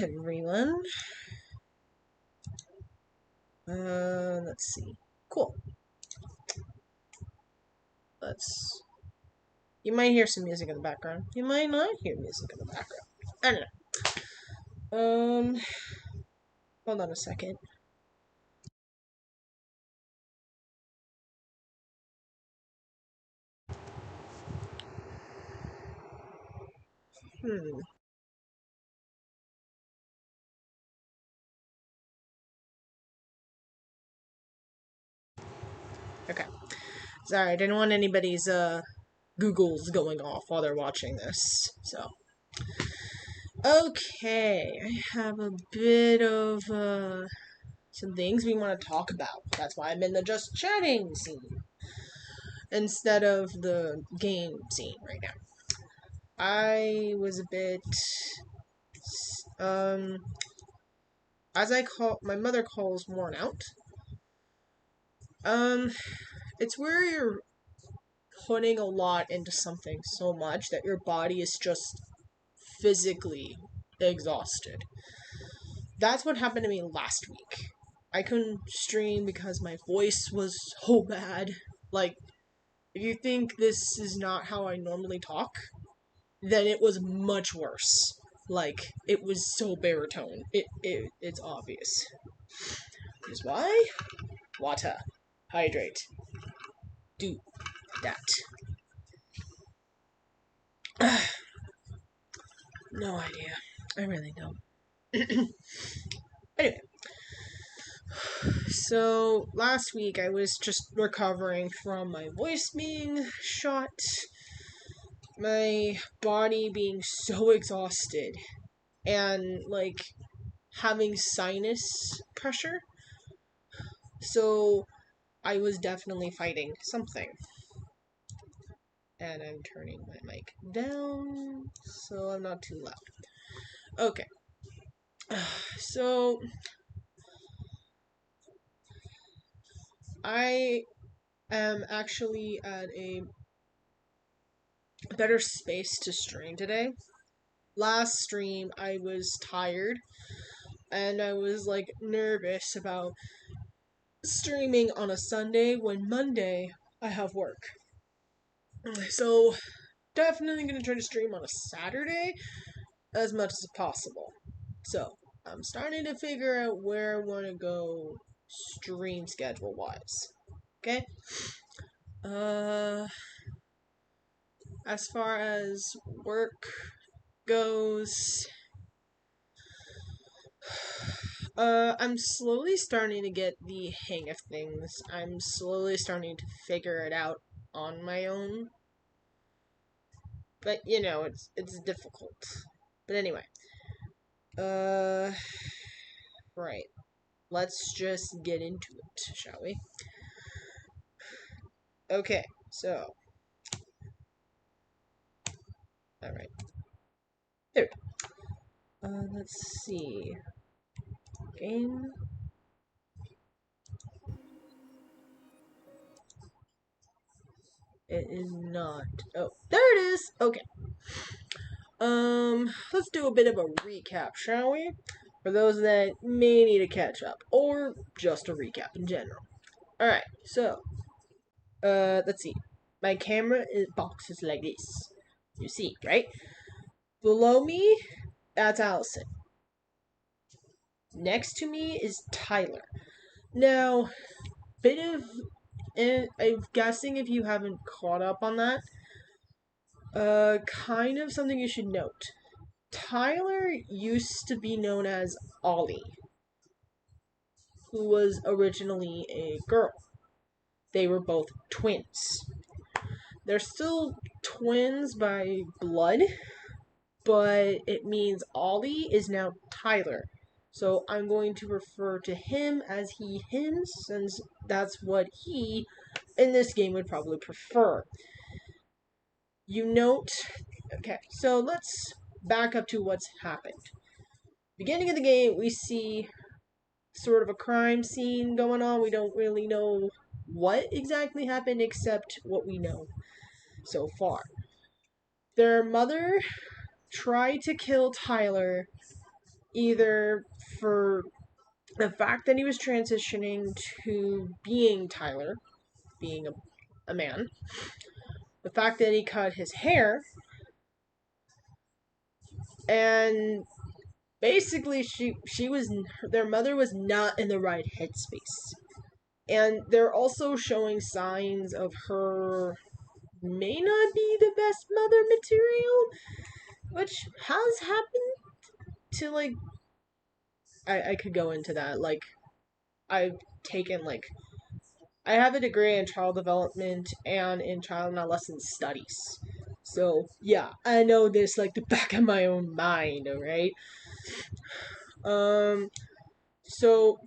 everyone. Let's see. Cool. You might hear some music in the background. You might not hear music in the background. I don't know. Hold on a second. Hmm. Okay. Sorry, I didn't want anybody's, Googles going off while they're watching this, so. Okay, I have a bit of, some things we want to talk about. That's why I'm in the just chatting scene instead of the game scene right now. I was a bit, um, my mother calls worn out. Um, it's where you're putting a lot into something so much that your body is just physically exhausted. That's what happened to me last week. I couldn't stream because my voice was so bad. Like, if you think this is not how I normally talk, then it was much worse. Like, it was so baritone. It's obvious. Is why? Water. Hydrate. Do that. No idea. I really don't. Anyway, so last week I was just recovering from my voice being shot, my body being so exhausted, and like having sinus pressure. So I was definitely fighting something. And I'm turning my mic down so I'm not too loud. Okay. So I am actually at a better space to stream today. Last stream I was tired and I was like nervous about streaming on a Sunday when Monday I have work. So definitely gonna try to stream on a Saturday as much as possible. So I'm starting to figure out where I want to go stream schedule wise. Okay? Uh, as far as work goes, I'm slowly starting to get the hang of things. I'm slowly starting to figure it out on my own. But you know, it's difficult. But anyway, uh, right. Let's just get into it, shall we? Okay, so, alright. There. Let's see. Game. It is not. Oh, there it is! Okay. Let's do a bit of a recap, shall we? For those that may need to catch up, or just a recap in general. Alright, so, let's see. My camera box is like this. You see, right? Below me, that's Allison. Next to me is Tyler. Now, bit of, and I'm guessing if you haven't caught up on that, kind of something you should note. Tyler used to be known as Ollie, who was originally a girl. They were both twins. They're still twins by blood, but it means Ollie is now Tyler. So I'm going to refer to him as he, him, since that's what he, in this game, would probably prefer. You note. Okay, so let's back up to what's happened. Beginning of the game, we see sort of a crime scene going on. We don't really know what exactly happened except what we know so far. Their mother tried to kill Tyler either for the fact that he was transitioning to being Tyler, being a man, the fact that he cut his hair, and basically she was their mother was not in the right headspace. And they're also showing signs of her may not be the best mother material, which has happened to, like, I could go into that. Like, I've taken, like, I have a degree in child development and in child and adolescent studies. So, yeah, I know this like the back of my own mind, alright? So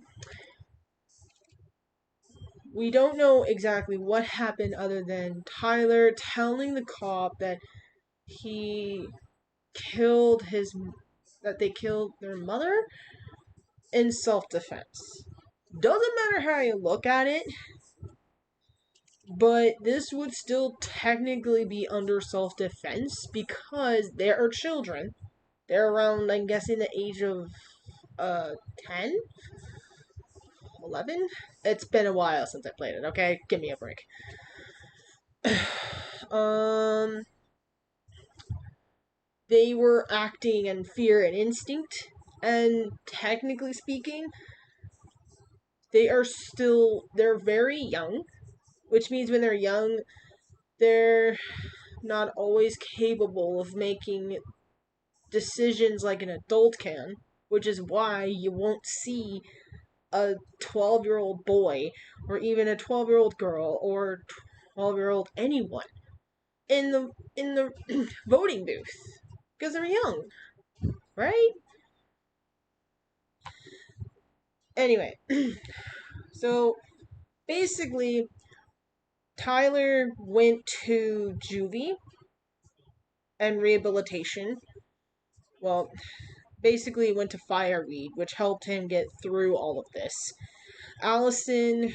we don't know exactly what happened other than Tyler telling the cop that he killed his that they killed their mother in self-defense. Doesn't matter how you look at it, but this would still technically be under self-defense because they are children. They're around, I'm guessing, the age of 10, 11. It's been a while since I played it. Okay, give me a break. um they were acting in fear and instinct, and technically speaking, they're very young, which means when they're young, they're not always capable of making decisions like an adult can, which is why you won't see a 12-year-old boy or even a 12-year-old girl or 12-year-old anyone in the voting booth because they're young, right? Anyway, so basically Tyler went to juvie and rehabilitation. Well, basically went to Fireweed, which helped him get through all of this. Allison,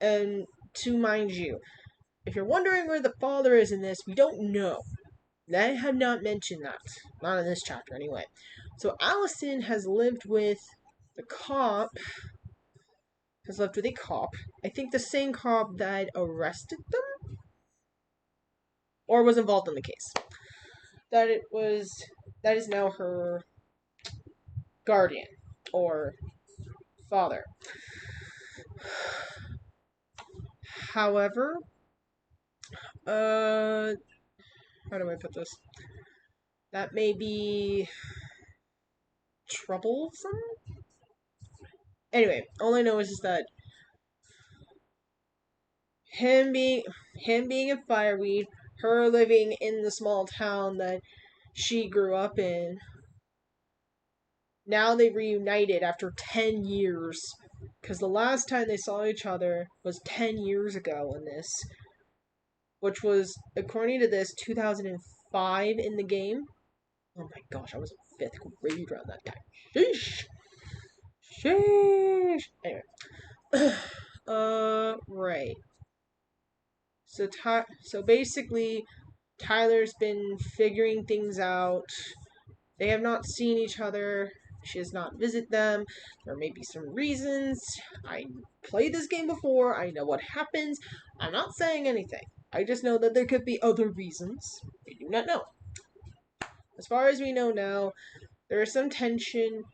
and to mind you, if you're wondering where the father is in this, we don't know. They have not mentioned that. Not in this chapter, anyway. So Allison has lived with the cop. Has lived with a cop. I think the same cop that arrested them? Or was involved in the case. That is now her guardian. Or father. However, how do I put this? That may be troublesome? Anyway, all I know is that him being in Fireweed, her living in the small town that she grew up in. Now they reunited after 10 years. Because the last time they saw each other was 10 years ago in this. Which was, according to this, 2005 in the game. Oh my gosh, I was in 5th grade around that time. Sheesh! Sheesh! Anyway. Right. So basically, Tyler's been figuring things out. They have not seen each other. She has not visited them. There may be some reasons. I played this game before. I know what happens. I'm not saying anything. I just know that there could be other reasons. We do not know. As far as we know now, there is some tension.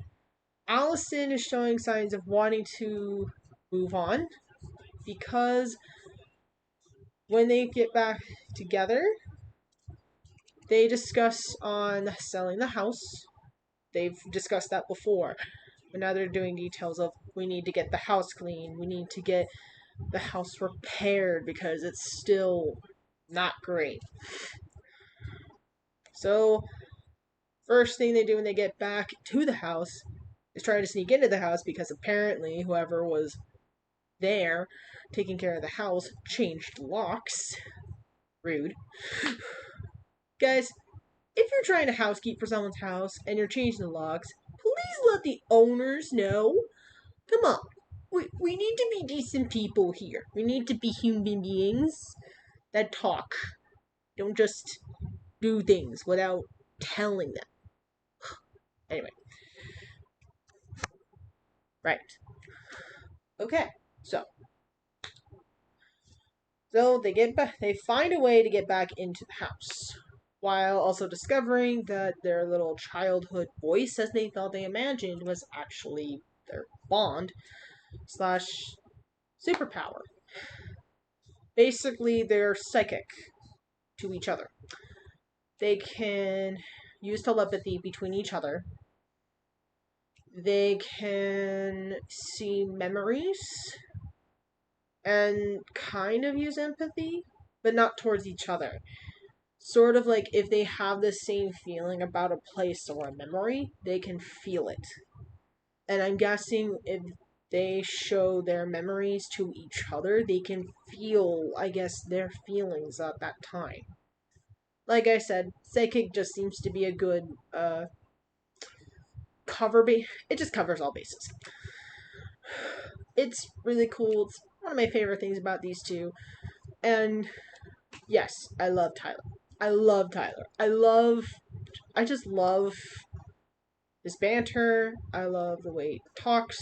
Allison is showing signs of wanting to move on because when they get back together, they discuss on selling the house. They've discussed that before. But now they're doing details of we need to get the house clean. We need to get the house repaired because it's still not great. So, first thing they do when they get back to the house is try to sneak into the house because apparently whoever was there taking care of the house changed locks. Rude. Guys, if you're trying to housekeep for someone's house and you're changing the locks, please let the owners know. Come on. We need to be decent people here. We need to be human beings that talk. Don't just do things without telling them. Anyway. Right. Okay. So they find a way to get back into the house, while also discovering that their little childhood voice, as they thought they imagined, was actually their bond slash superpower. Basically, they're psychic to each other. They can use telepathy between each other. They can see memories and kind of use empathy, but not towards each other. Sort of like if they have the same feeling about a place or a memory, they can feel it. And I'm guessing if they show their memories to each other, they can feel, I guess, their feelings at that time. Like I said, psychic just seems to be a good it just covers all bases. It's really cool. It's one of my favorite things about these two. And yes, I love Tyler. I love Tyler. I just love his banter. I love the way he talks.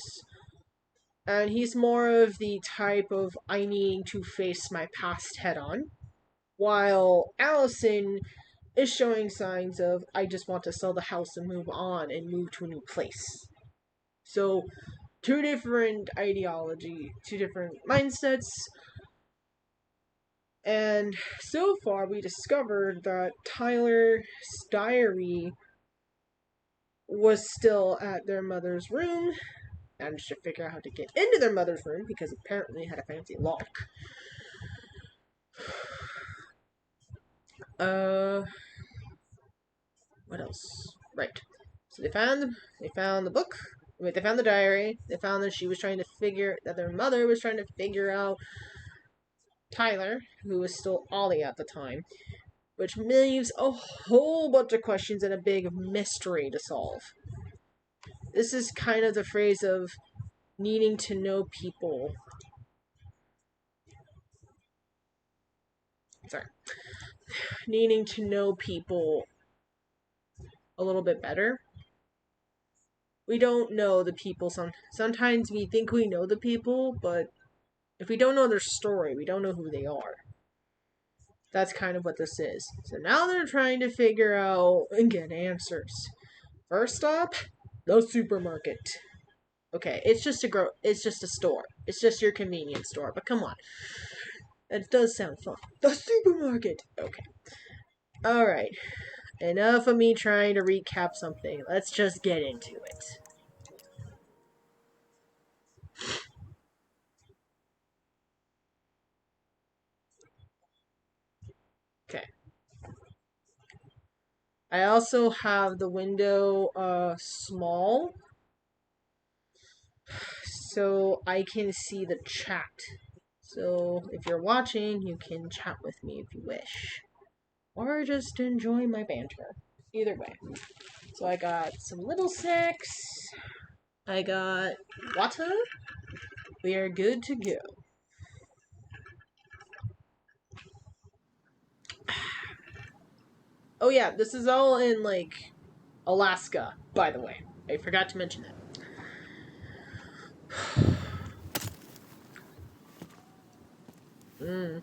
And he's more of the type of I need to face my past head on. While Allison is showing signs of I just want to sell the house and move on and move to a new place. So, two different ideology, two different mindsets. And so far, we discovered that Tyler's diary was still at their mother's room. Managed to figure out how to get into their mother's room because apparently it had a fancy lock. What else? Right. So they found the book. Wait, they found the diary. They found that their mother was trying to figure out Tyler, who was still Ollie at the time, which leaves a whole bunch of questions and a big mystery to solve. This is kind of the phrase of needing to know people. Sorry. Needing to know people a little bit better. We don't know the people. Sometimes we think we know the people, but if we don't know their story, we don't know who they are. That's kind of what this is. So now they're trying to figure out and get answers. First stop, the supermarket. Okay, it's just a store. It's just your convenience store, but come on. That does sound fun. The supermarket. Okay. Alright. Enough of me trying to recap something. Let's just get into it. Okay. I also have the window small so I can see the chat. So if you're watching, you can chat with me if you wish. Or just enjoy my banter. Either way. So I got some little snacks. I got water. We are good to go. Oh yeah, this is all in, like, Alaska, by the way. I forgot to mention that. Mmm.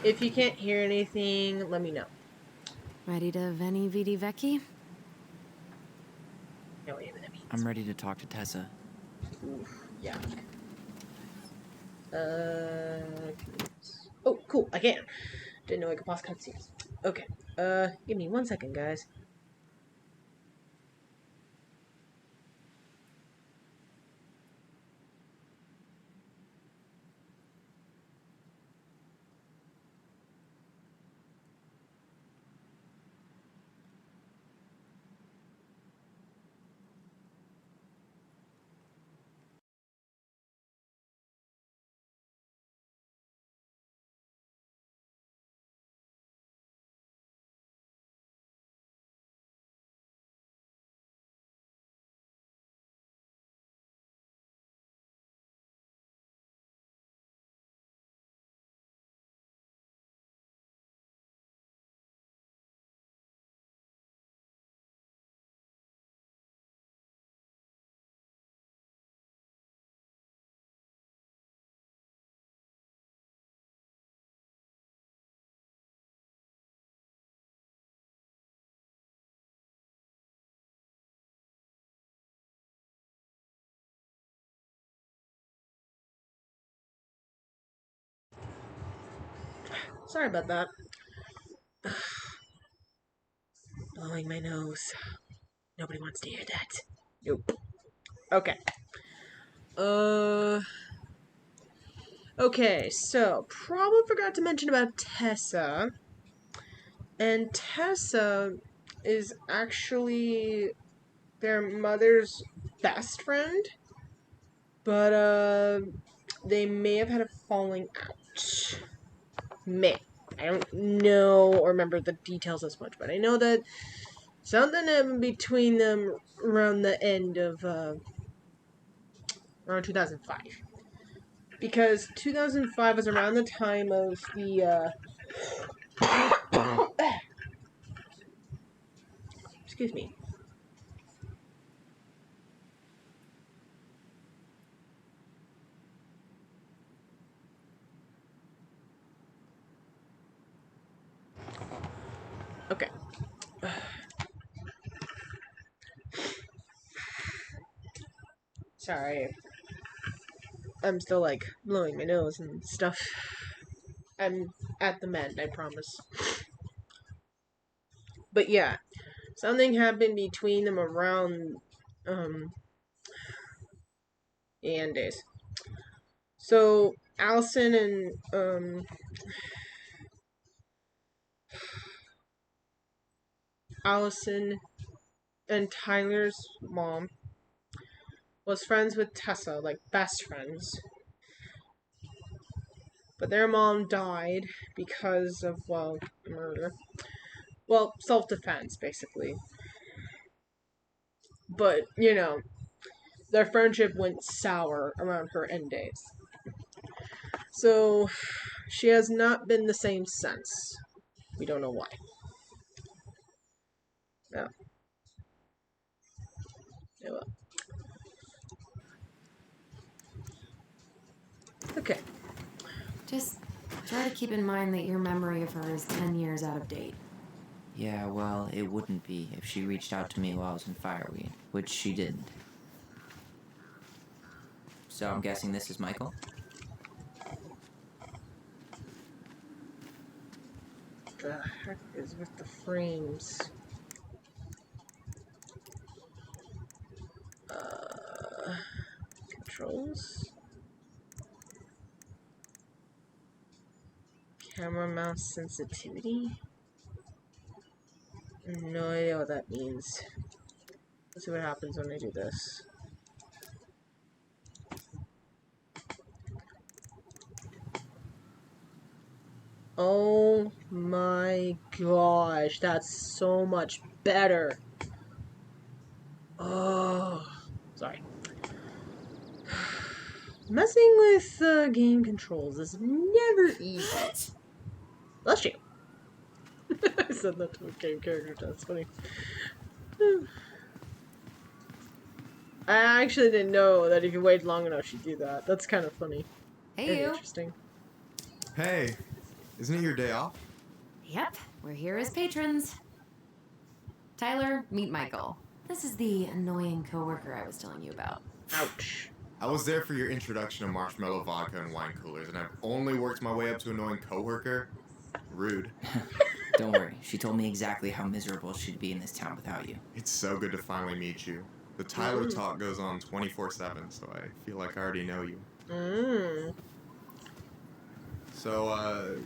If you can't hear anything, let me know. Ready to Veni Vidi Vici? No, wait a minute. I'm ready to talk to Tessa. Oof, yeah. Oh, cool, I can. Didn't know I could pause cutscenes. Okay, give me 1 second, guys. Sorry about that. Blowing my nose. Nobody wants to hear that. Nope. Okay. Okay, so probably forgot to mention about Tessa. And Tessa is actually their mother's best friend, but they may have had a falling out. May. I don't know or remember the details as much, but I know that something happened between them around the end of around 2005. Because 2005 was around the time of the excuse me. Okay. Sorry. I'm still like blowing my nose and stuff. I'm at the mend, I promise. But yeah, something happened between them around the end days. So Allison and Allison and Tyler's mom was friends with Tessa, like best friends. But their mom died because of, well, murder. Well, self-defense, basically. But, you know, their friendship went sour around her end days. So, she has not been the same since. We don't know why. No. Oh well. Okay. Just try to keep in mind that your memory of her is 10 years out of date. Yeah, well, it wouldn't be if she reached out to me while I was in Fireweed, which she didn't. So I'm guessing this is Michael? The heck is with the frames? Controls? Camera mouse sensitivity? No idea what that means. Let's see what happens when I do this. Oh my gosh, that's so much better. Oh, sorry. Messing with game controls is never easy. Bless you. I said that to a game character, that's funny. I actually didn't know that if you wait long enough, she'd do that. That's kind of funny. Hey, And you. interesting. Hey, isn't it your day off? Yep, we're here as patrons. Tyler, meet Michael. This is the annoying coworker I was telling you about. Ouch. I was there for your introduction to marshmallow vodka and wine coolers, and I've only worked my way up to annoying coworker. Rude. Don't worry, she told me exactly how miserable she'd be in this town without you. It's so good to finally meet you. The Tyler talk goes on 24/7, so I feel like I already know you. So,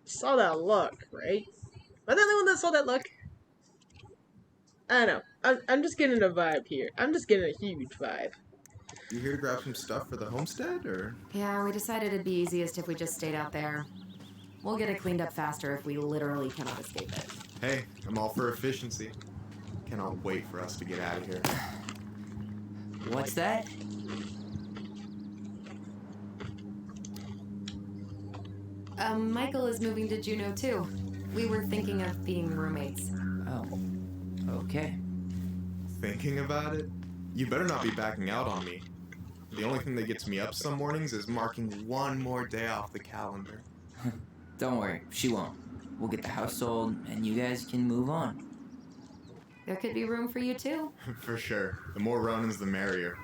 Saw that look, right? Am I the only one that saw that look? I don't know. I'm just getting a vibe here. I'm just getting a huge vibe. you here to grab some stuff for the homestead, or? Yeah, we decided it'd be easiest if we just stayed out there. We'll get it cleaned up faster if we literally cannot escape it. Hey, I'm all for efficiency. Cannot wait for us to get out of here. What's that? Michael is moving to Juneau too. We were thinking of being roommates. Oh, okay. Thinking about it? You better not be backing out on me. The only thing that gets me up some mornings is marking one more day off the calendar. Don't worry, she won't. We'll get the house sold, and you guys can move on. There could be room for you too. For sure. The more Ronins, the merrier.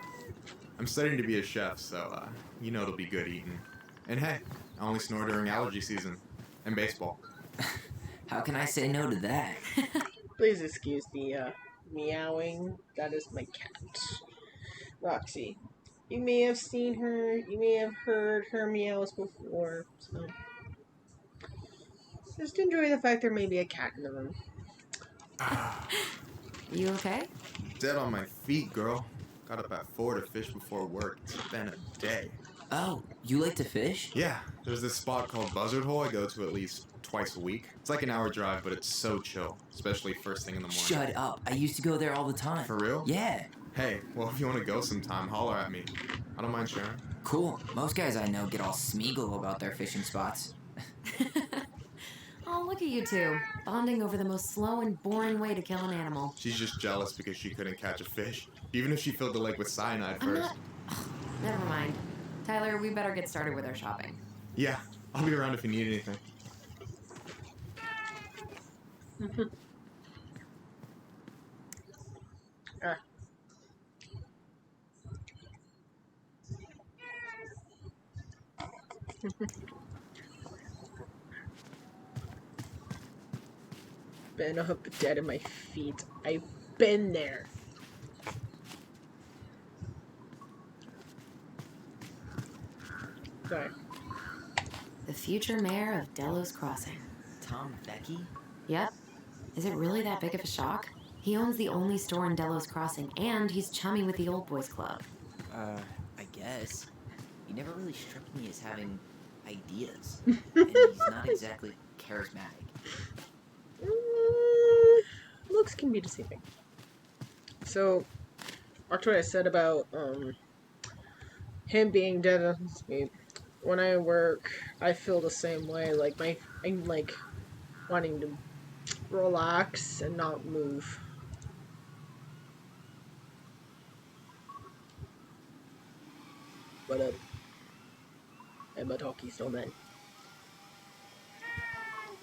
I'm studying to be a chef, so, you know it'll be good eating. And hey, I only snore during allergy season. and baseball. How can I say no to that? Please excuse the meowing. That is my cat, Roxy. You may have seen her. You may have heard her meows before. So just enjoy the fact there may be a cat in the room. You okay? Dead on my feet, girl. Got up at 4 to fish before work. It's been a day. Oh, you like to fish? Yeah, there's this spot called Buzzard Hole I go to at least twice a week. It's like an hour drive, but it's so chill, especially first thing in the morning. Shut up. I used to go there all the time. For real? Yeah. Hey, well, if you want to go sometime, holler at me. I don't mind sharing. Cool. Most guys I know get all smeagol about their fishing spots. Oh, look at you two, bonding over the most slow and boring way to kill an animal. She's just jealous because she couldn't catch a fish, even if she filled the lake with cyanide I'm first. not... Ugh, never mind. Tyler, we better get started with our shopping. Yeah, I'll be around if you need anything. Ah. Been up dead at my feet. I've been there. Sorry. The future mayor of Delos Crossing. Tom Becky? Yep. Is it really that big of a shock? He owns the only store in Delos Crossing, and he's chummy with the Old Boys Club. I guess. He never really struck me as having ideas. And he's not exactly charismatic. Looks can be deceiving. So, after what I said about him being dead on his feet, when I work, I feel the same way. Like I'm like wanting to relax and not move. What up? I'm a talkie snowman.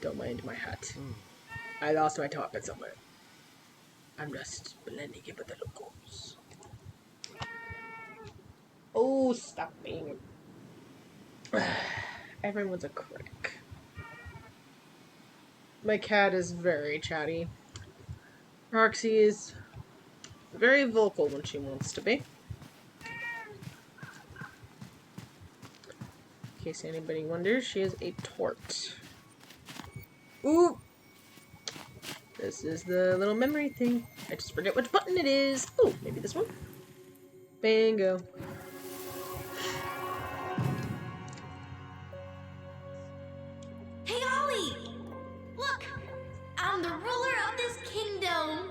Don't mind my hat. I lost my top somewhere. I'm just blending in with the locals. Oh, stop being. Everyone's a critic. My cat is very chatty. Roxy is very vocal when she wants to be. In case anybody wonders, she is a tort. Ooh! This is the little memory thing. I just forget which button it is. Oh, maybe this one? Bingo. Hey, Ollie! Look! I'm the ruler of this kingdom!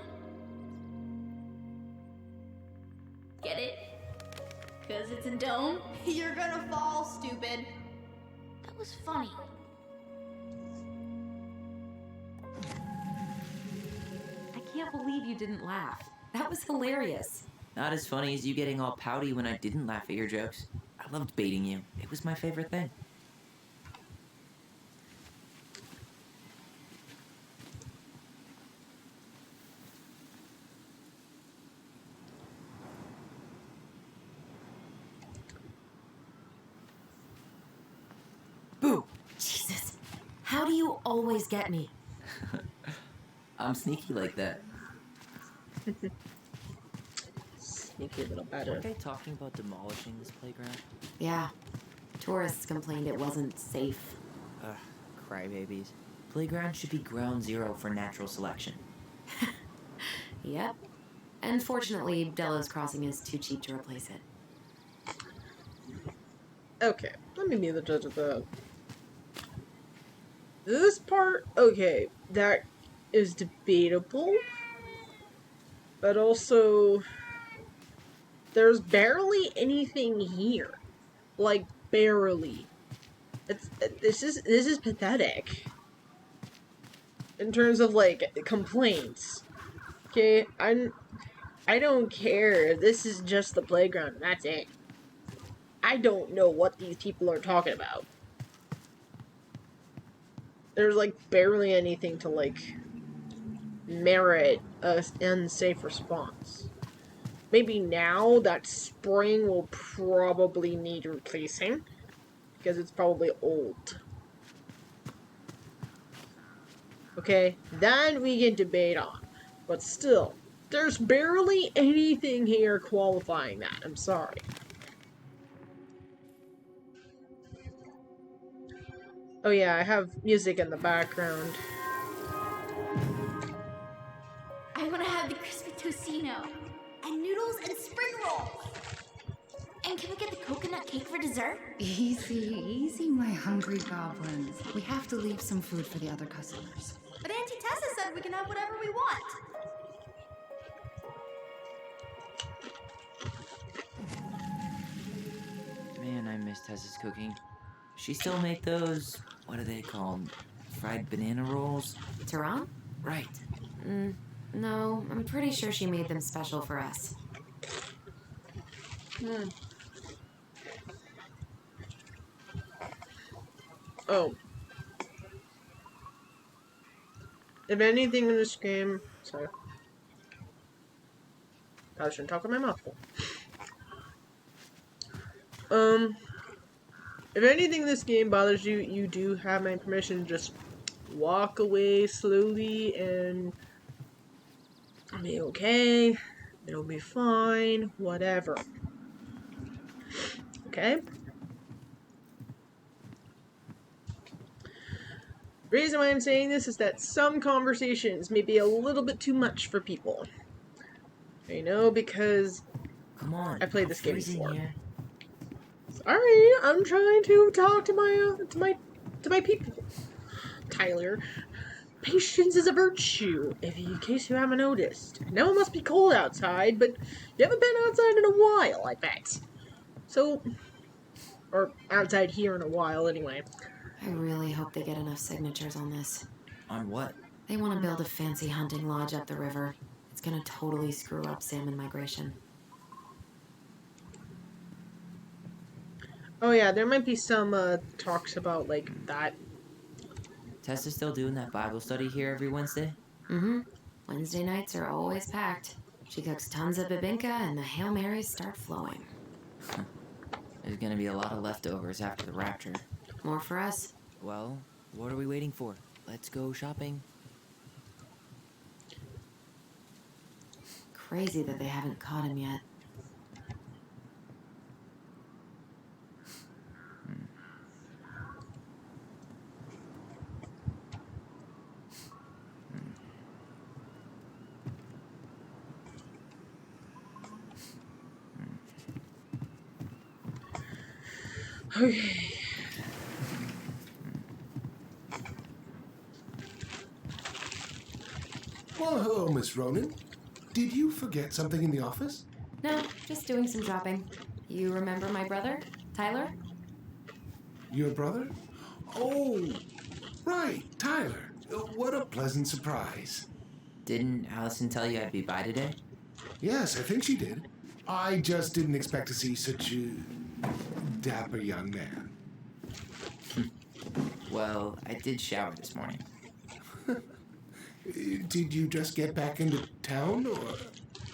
Get it? 'Cause it's a dome? You're gonna fall, stupid. That was funny. I can't believe you didn't laugh. That was hilarious. Not as funny as you getting all pouty when I didn't laugh at your jokes. I loved baiting you. It was my favorite thing. Boo! Jesus. How do you always get me? I'm sneaky like that. Sneaky little badger. Weren't they talking about demolishing this playground? Yeah. Tourists complained it wasn't safe. Ugh, crybabies. Playground should be ground zero for natural selection. Yep. And fortunately, Delos Crossing is too cheap to replace it. Okay, let me be the judge of that. This part, okay, that is debatable. But also, there's barely anything here. Like, barely. This is pathetic. In terms of, like, complaints. Okay, I don't care. This is just the playground, and that's it. I don't know what these people are talking about. There's, like, barely anything to, like, merit an unsafe response. Maybe now that spring will probably need replacing, because it's probably old. Okay? Then we can debate on. But still, there's barely anything here qualifying that. I'm sorry. Oh yeah, I have music in the background. I want to have the crispy tocino and noodles and spring rolls. And can we get the coconut cake for dessert? Easy, easy, my hungry goblins. We have to leave some food for the other customers. But Auntie Tessa said we can have whatever we want. Man, I miss Tessa's cooking. She still make those, what are they called? Fried banana rolls? Tehran? Right. No, I'm pretty sure she made them special for us. Oh. If anything in this game... Sorry. I shouldn't talk with my mouth full. If anything in this game bothers you, you do have my permission to just walk away slowly and be okay. It'll be fine. Whatever. Okay? The reason why I'm saying this is that some conversations may be a little bit too much for people. You know, because Come on. I played this game freezing before. here. Sorry, I'm trying to talk to my people. Tyler, patience is a virtue, in case you haven't noticed. I know it must be cold outside, but you haven't been outside in a while, I bet. So, or outside here in a while, anyway. I really hope they get enough signatures on this. On what? They want to build a fancy hunting lodge up the river. It's gonna totally screw up salmon migration. Oh yeah, there might be some talks about like that. Tessa's still doing that Bible study here every Wednesday? Mm-hmm. Wednesday nights are always packed. She cooks tons of bibinka and the Hail Marys start flowing. There's gonna be a lot of leftovers after the rapture. More for us? Well, what are we waiting for? Let's go shopping. Crazy that they haven't caught him yet. Okay. Well, hello, Miss Ronan. Did you forget something in the office? No, just doing some shopping. You remember my brother, Tyler? Your brother? Oh, right, Tyler. What a pleasant surprise. Didn't Allison tell you I'd be by today? Yes, I think she did. I just didn't expect to see such a dapper young man. Well, I did shower this morning. Did you just get back into town, or...?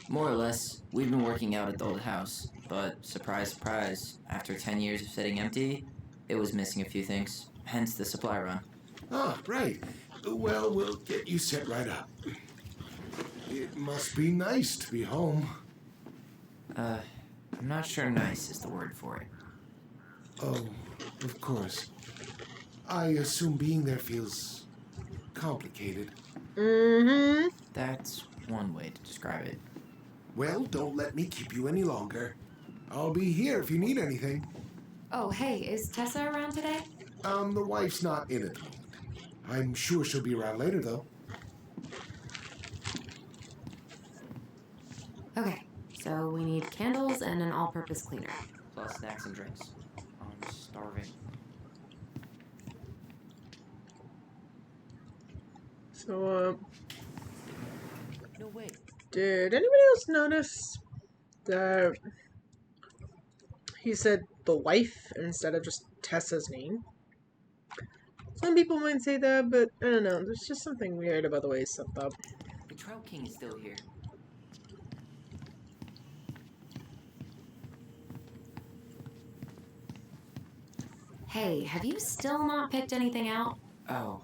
More or less. We've been working out at the old house, but surprise, surprise, after 10 years of sitting empty, it was missing a few things, hence the supply run. Ah, right. Well, we'll get you set right up. It must be nice to be home. I'm not sure nice is the word for it. Oh, of course. I assume being there feels complicated. Mm-hmm. That's one way to describe it. Well, don't let me keep you any longer. I'll be here if you need anything. Oh, hey, is Tessa around today? The wife's not in at the moment. I'm sure she'll be around later, though. Okay, so we need candles and an all-purpose cleaner. Plus snacks and drinks. I'm starving. So, No way. did anybody else notice that he said the wife instead of just Tessa's name? Some people might say that, but I don't know. There's just something weird about the way it's set up. The Trout King is still here. Hey, have you still not picked anything out? Oh,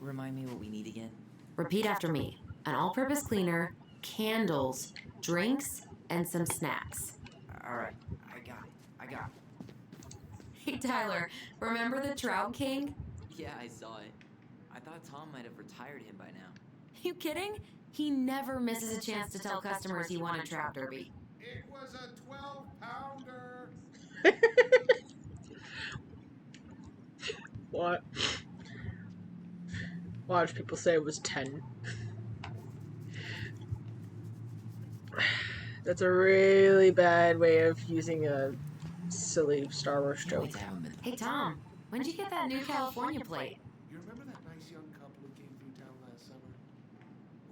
remind me what we need again? Repeat after me. An all-purpose cleaner, candles, drinks, and some snacks. Alright, I got it. Hey, Tyler, remember the Trout King? Yeah, I saw it. I thought Tom might have retired him by now. You kidding? He never misses a chance to tell customers he won a Trout Derby. It was a 12-pounder. What? A lot of people say it was 10. That's a really bad way of using a silly Star Wars Can't joke. wait to have him in. Hey, Tom, when'd you get that new California plate? You remember that nice young couple who came through town last summer?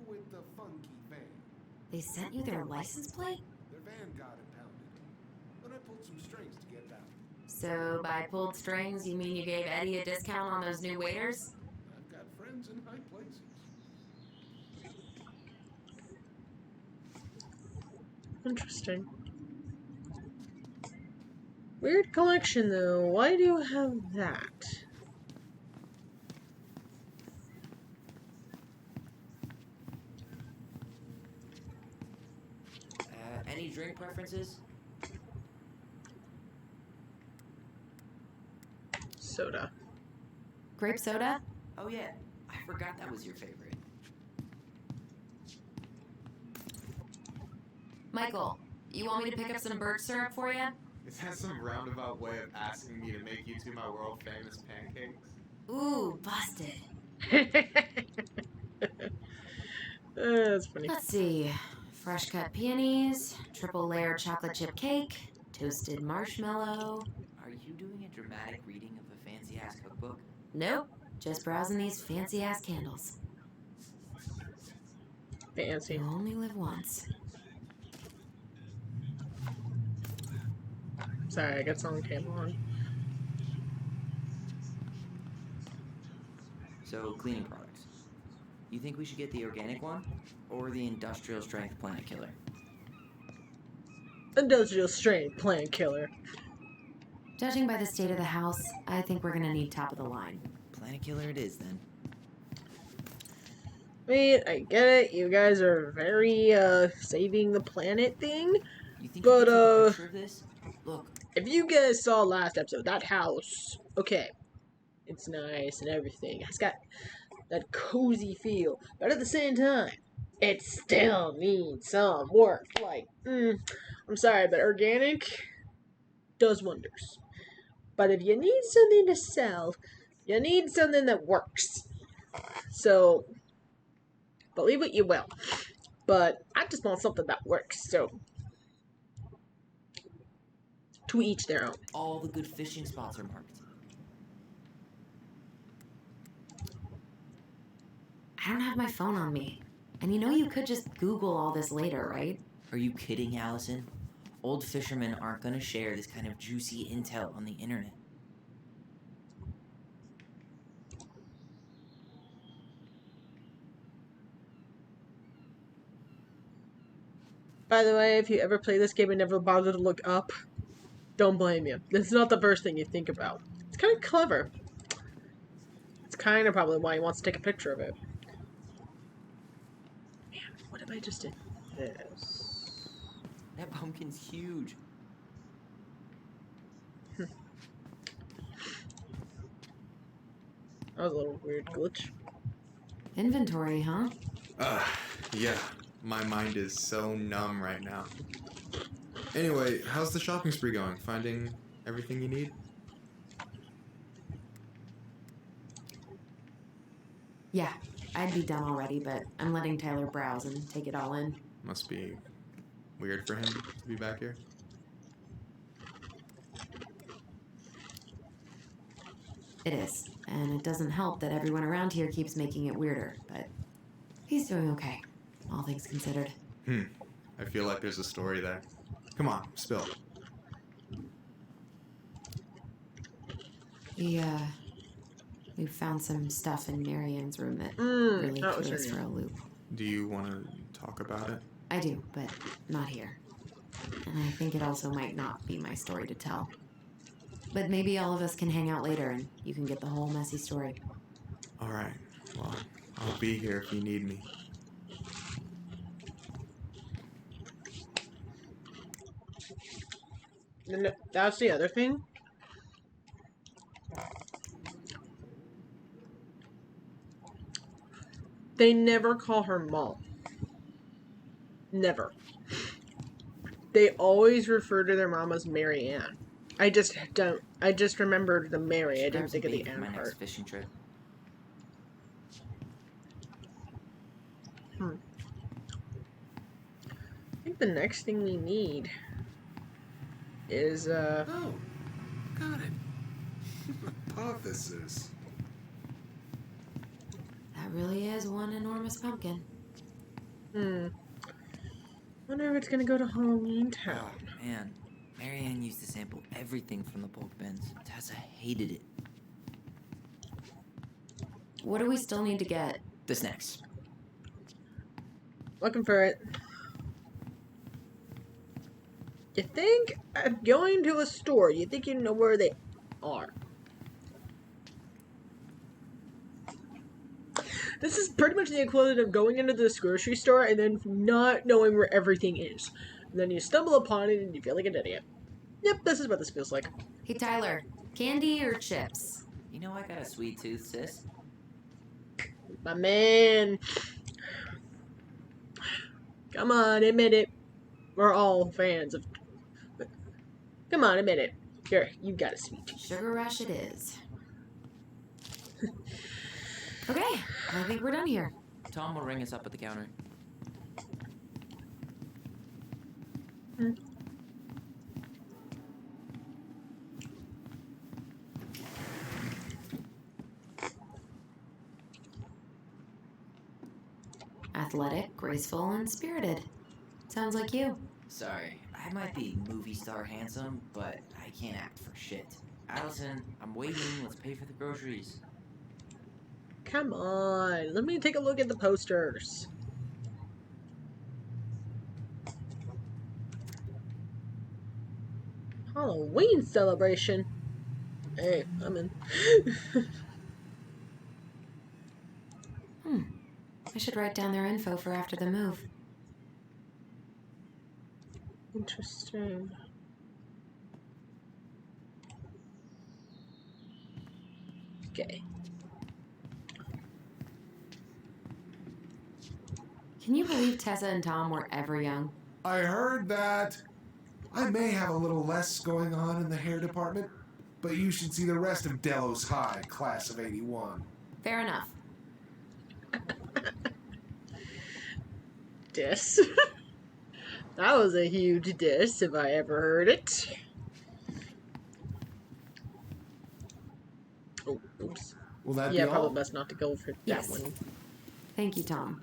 With the funky van. They sent you their license plate? Their van got impounded. Then I pulled some strings to get it out. So, by pulled strings, you mean you gave Eddie a discount on those new waiters? I've got friends in high places. Interesting. Weird collection, though. Why do you have that? Any drink preferences? Soda. Grape soda? Oh yeah, I forgot that was your favorite. Michael, you want me to pick up some birch syrup for you? Is that some roundabout way of asking me to make you two my world famous pancakes? Ooh, busted. That's funny. Let's see. Fresh cut peonies, triple layer chocolate chip cake, toasted marshmallow. Are you doing a dramatic reading of a fancy ass cookbook? Nope, just browsing these fancy ass candles. Fancy. You only live once. Sorry, I got some candle on. So, cleaning products. You think we should get the organic one? Or the industrial strength plant killer? Industrial strength plant killer. Judging by the state of the house, I think we're gonna need top of the line. Planet killer it is then. Wait, I get it. You guys are very, saving the planet thing. You think But, you can take a picture of this? Look, If you guys saw last episode, that house, okay, it's nice and everything. It's got that cozy feel, but at the same time, it still needs some work. Like, I'm sorry, but organic does wonders. But if you need something to sell, you need something that works. So, believe what you will. But I just want something that works, so to each their own. all the good fishing spots are marked. I don't have my phone on me. And you know you could just Google all this later, right? Are you kidding, Allison? Old fishermen aren't gonna share this kind of juicy intel on the internet. By the way, if you ever play this game and never bother to look up, don't blame you. This is not the first thing you think about. It's kind of clever. It's kind of probably why he wants to take a picture of it. Man, what if I just did this? That pumpkin's huge. That was a little weird glitch. Inventory, huh? Yeah. My mind is so numb right now. Anyway, how's the shopping spree going? Finding everything you need? Yeah, I'd be done already, but I'm letting Tyler browse and take it all in. Must be weird for him to be back here. It is, and it doesn't help that everyone around here keeps making it weirder, but he's doing okay, all things considered. I feel like there's a story there. Come on, spill. We found some stuff in Marianne's room that really that was threw us her for a loop. Do you want to talk about it? I do, but not here. And I think it also might not be my story to tell. But maybe all of us can hang out later and you can get the whole messy story. Alright. Well, I'll be here if you need me. And that's the other thing. They never call her mom. Never. They always refer to their mom as Mary Ann. I just remembered the Mary. I didn't think of the Grab some bait for Ann my next part. fishing trip. I think the next thing we need is Oh, got it. Hypothesis. That really is one enormous pumpkin. wonder if it's gonna go to Halloween Town. Oh, man. Marianne used to sample everything from the bulk bins. Tessa hated it. What do we still need to get? The snacks. Looking for it. You think going to a store, you think you know where they are. This is pretty much the equivalent of going into this grocery store and then not knowing where everything is. And then you stumble upon it and you feel like an idiot. Yep, this is what this feels like. Hey, Tyler, candy or chips? You know I got a sweet tooth, sis. My man. Come on, admit it. We're all fans of... Come on, admit it. Here, you got a sweet tooth. Sugar Rush it is. Okay, I think we're done here. Tom will ring us up at the counter. Athletic, graceful, and spirited. Sounds like you. Sorry, I might be movie star handsome, but I can't act for shit. Allison, I'm waiting. Let's pay for the groceries. Come on, let me take a look at the posters. Halloween celebration. Hey, I'm in. I should write down their info for after the move. Interesting. Okay. Can you believe Tessa and Tom were ever young? I heard that. I may have a little less going on in the hair department, but you should see the rest of Delos High, class of 81. Fair enough. Diss. That was a huge diss if I ever heard it. Oh, oops. Will that Yeah, be probably all? best not to go for Yes. that one. Thank you, Tom.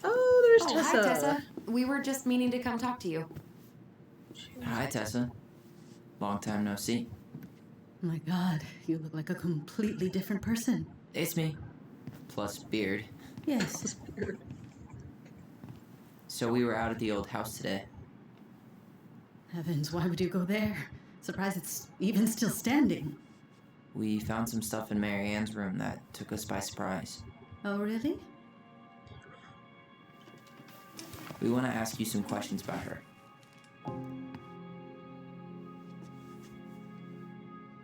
Oh, there's Oh, Tessa. hi, Tessa. We were just meaning to come talk to you. Hi, Tessa. Long time no see. Oh my god, you look like a completely different person. It's me. Plus beard. Yes. So we were out at the old house today. Heavens, why would you go there? Surprised it's even still standing. We found some stuff in Marianne's room that took us by surprise. Oh, really? We want to ask you some questions about her.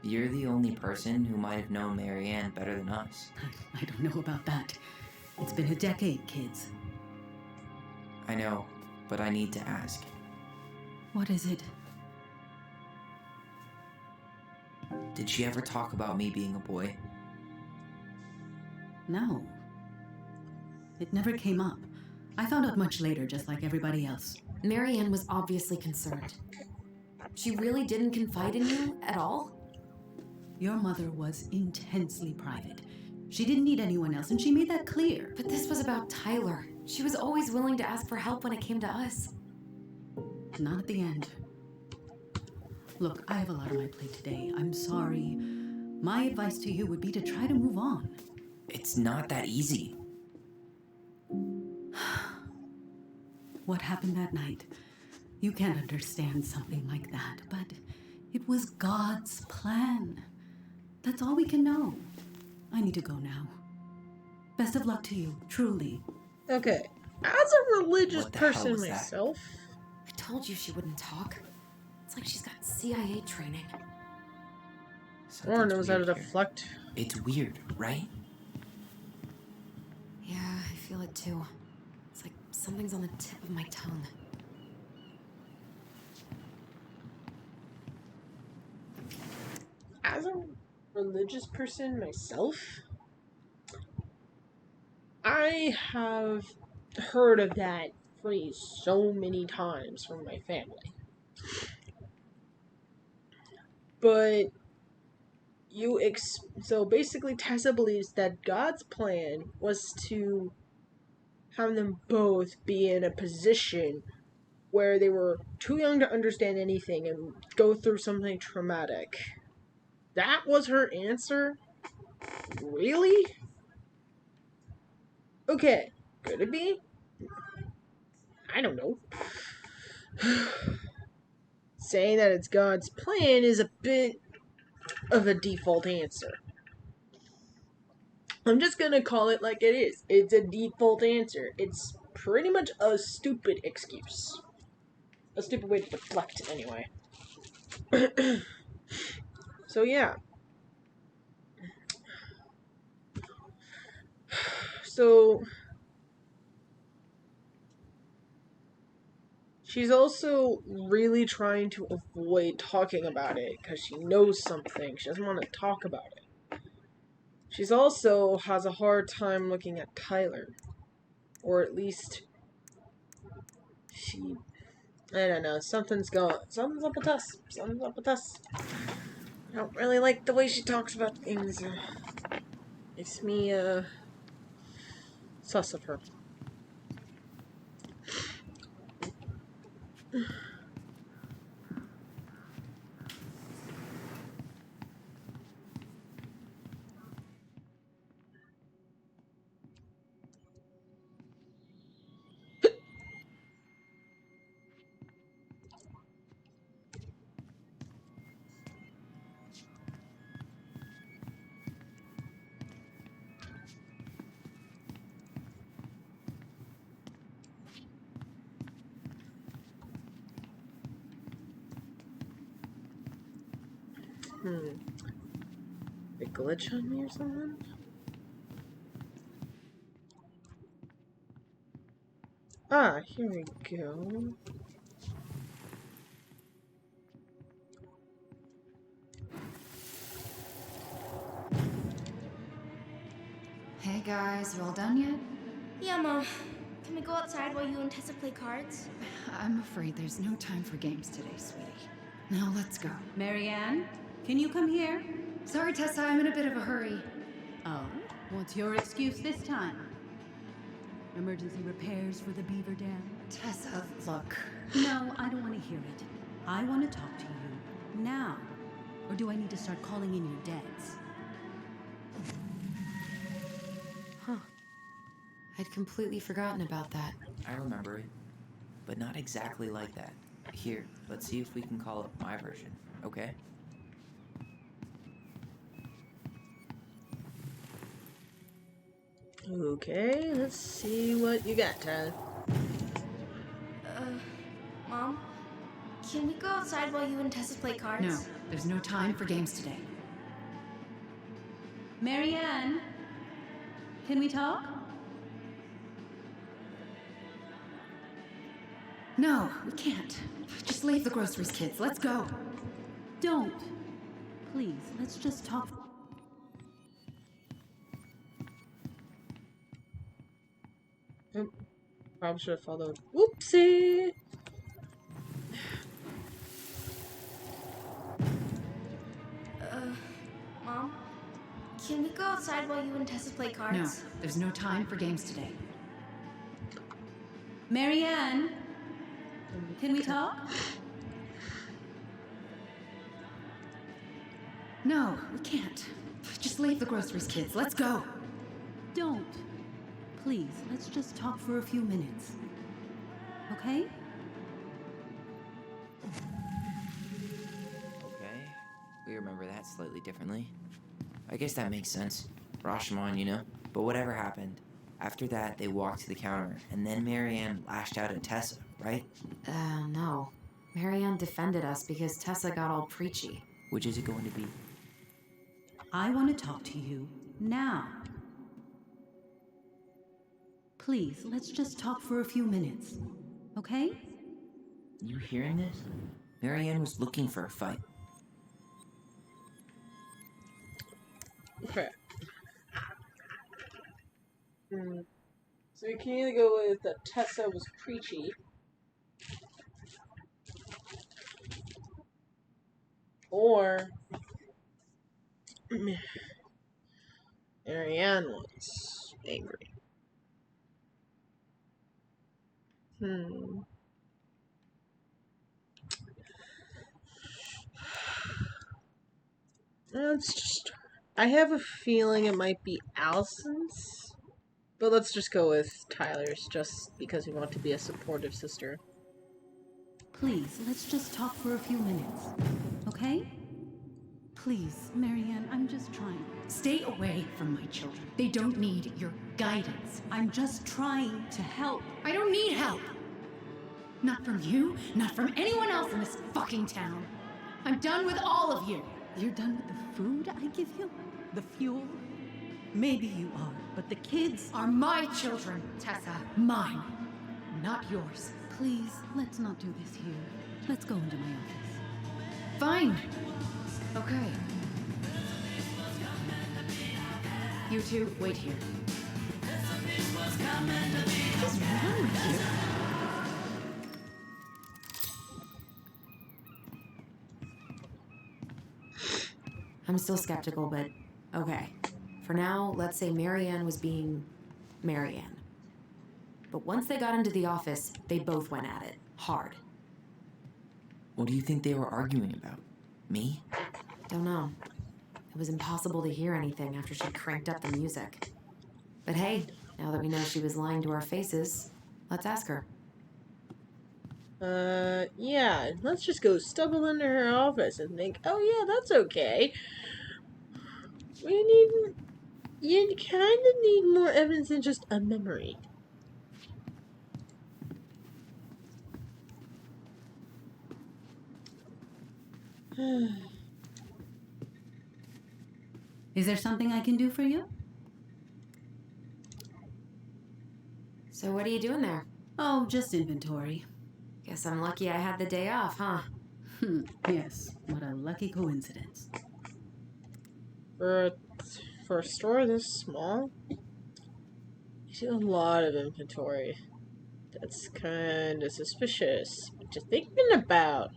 You're the only person who might have known Marianne better than us. I don't know about that. It's been a decade, kids. I know, but I need to ask. What is it? Did she ever talk about me being a boy? No. It never came up. I found out much later, just like everybody else. Marianne was obviously concerned. She really didn't confide in you at all? Your mother was intensely private. She didn't need anyone else, and she made that clear. But this was about Tyler. She was always willing to ask for help when it came to us. Not at the end. Look, I have a lot on my plate today. I'm sorry. My advice to you would be to try to move on. It's not that easy. What happened that night? You can't understand something like that, but it was God's plan. That's all we can know. I need to go now. Best of luck to you, truly. Okay. As a religious What the hell person was that? myself, I told you she wouldn't talk. It's like she's got CIA training. or Something's knows how to weird here. deflect. It's weird, right? Yeah, I feel it too. It's like something's on the tip of my tongue. As a religious person myself, I have heard of that phrase so many times from my family. But so basically Tessa believes that God's plan was to have them both be in a position where they were too young to understand anything and go through something traumatic. That was her answer? Really? Okay, could it be? I don't know. Saying that it's God's plan is a bit of a default answer. I'm just gonna call it like it is. It's a default answer. It's pretty much a stupid excuse. A stupid way to deflect, anyway. So, yeah. So, she's also really trying to avoid talking about it because she knows something. She doesn't want to talk about it. She's also has a hard time looking at Tyler. Or at least I don't know, something's up with us. Something's up with us. I don't really like the way she talks about things. Makes me, sus of her. A glitch on me or something? Ah, here we go. Hey guys, you all done yet? Yeah, Mom. Can we go outside while you and Tessa play cards? I'm afraid there's no time for games today, sweetie. Now let's go. Marianne, can you come here? Sorry, Tessa, I'm in a bit of a hurry. Oh, what's your excuse this time? Emergency repairs for the beaver dam? Tessa, look. No, I don't want to hear it. I want to talk to you now. Or do I need to start calling in your debts? I'd completely forgotten about that. I remember it, but not exactly like that. Here, let's see if we can call up my version, okay? Okay, let's see what you got, Tyler. Mom? Can we go outside while you and Tessa play cards? No, there's no time for games today. Marianne, can we talk? No, we can't. Just leave the groceries, kids. Let's go. Don't. Please, let's just talk. Probably should have followed. Whoopsie! Mom? Can we go outside while you and Tessa play cards? No, there's no time for games today. Marianne, can we talk? No, we can't. Just leave the groceries, kids. Let's go. Don't. Please, let's just talk for a few minutes. Okay? Okay, we remember that slightly differently. I guess that makes sense. Rashomon, you know? But whatever happened, after that, they walked to the counter, and then Marianne lashed out at Tessa, right? No. Marianne defended us because Tessa got all preachy. Which is it going to be? I want to talk to you now. Please, let's just talk for a few minutes. Okay? You hearing this? Marianne was looking for a fight. Okay. So you can either go with that Tessa was preachy, or Marianne was angry. Let's just... I have a feeling it might be Allison's, but let's just go with Tyler's, just because we want to be a supportive sister. Please, let's just talk for a few minutes. Okay? Please, Marianne, I'm just trying. Stay away from my children. They don't need your guidance. I'm just trying to help. I don't need help. Not from you, not from anyone else in this fucking town. I'm done with all of you. You're done with the food I give you? The fuel? Maybe you are, but the kids Are my children, Tessa. Mine, not yours. Please, let's not do this here. Let's go into my office. Fine. Okay. You two, wait here. What's wrong with you? I'm still skeptical, but okay. For now, let's say Marianne was being Marianne. But once they got into the office, they both went at it. Hard. What do you think they were arguing about? Me? Don't know. It was impossible to hear anything after she cranked up the music. But hey, now that we know she was lying to our faces, let's ask her. Yeah, let's just go stumble into her office and think, oh yeah, that's okay. You kind of need more evidence than just a memory. Is there something I can do for you? So what are you doing there? Oh, just inventory. Guess I'm lucky I had the day off, huh? Yes, what a lucky coincidence. For a store this small, you do a lot of inventory. That's kind of suspicious. What you thinking about,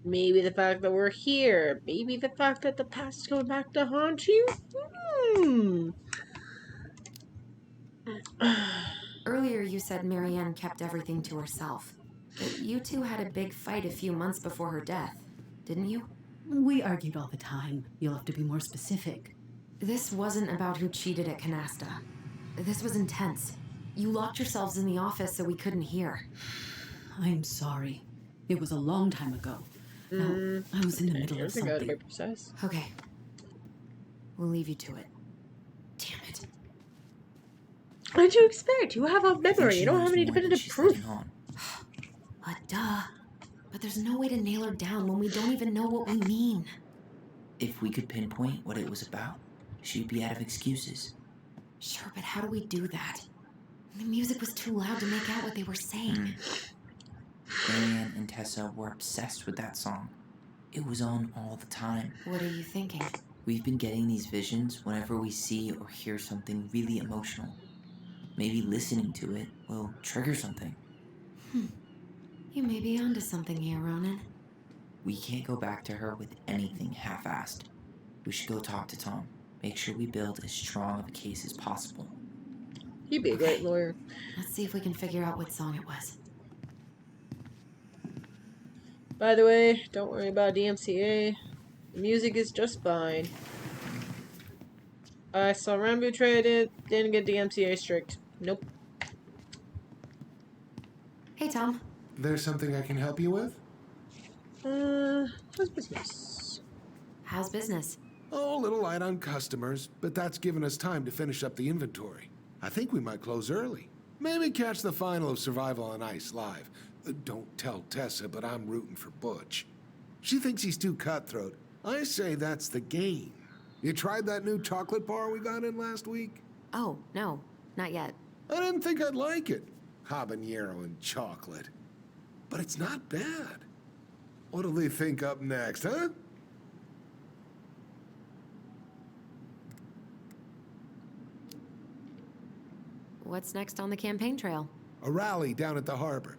Maybe the fact that we're here. Maybe the fact that the past is going back to haunt you? Earlier you said Marianne kept everything to herself. But you two had a big fight a few months before her death, didn't you? We argued all the time. You'll have to be more specific. This wasn't about who cheated at Canasta. This was intense. You locked yourselves in the office so we couldn't hear. I'm sorry. It was a long time ago. No, I was in the middle of something. Okay. We'll leave you to it. Damn it. What did you expect? You have a memory. You don't have any definitive proof. Duh. But there's no way to nail her down when we don't even know what we mean. If we could pinpoint what it was about, she'd be out of excuses. Sure, but how do we do that? The music was too loud to make out what they were saying. Marianne and Tessa were obsessed with that song. It was on all the time. What are you thinking? We've been getting these visions whenever we see or hear something really emotional. Maybe listening to it will trigger something. You may be onto something here, Ronan. We can't go back to her with anything half-assed. We should go talk to Tom. Make sure we build as strong of a case as possible. He'd be a great lawyer. Let's see if we can figure out what song it was. By the way, don't worry about DMCA. The music is just fine. I saw Rambo trade it, didn't get DMCA strict. Nope. Hey, Tom. There's something I can help you with? How's business? How's business? Oh, a little light on customers, but that's given us time to finish up the inventory. I think we might close early. Maybe catch the final of Survival on Ice live. Don't tell Tessa, but I'm rooting for Butch. She thinks he's too cutthroat. I say that's the game. You tried that new chocolate bar we got in last week? Oh, no, not yet. I didn't think I'd like it. Habanero and chocolate. But it's not bad. What'll they think up next, huh? What's next on the campaign trail? A rally down at the harbor.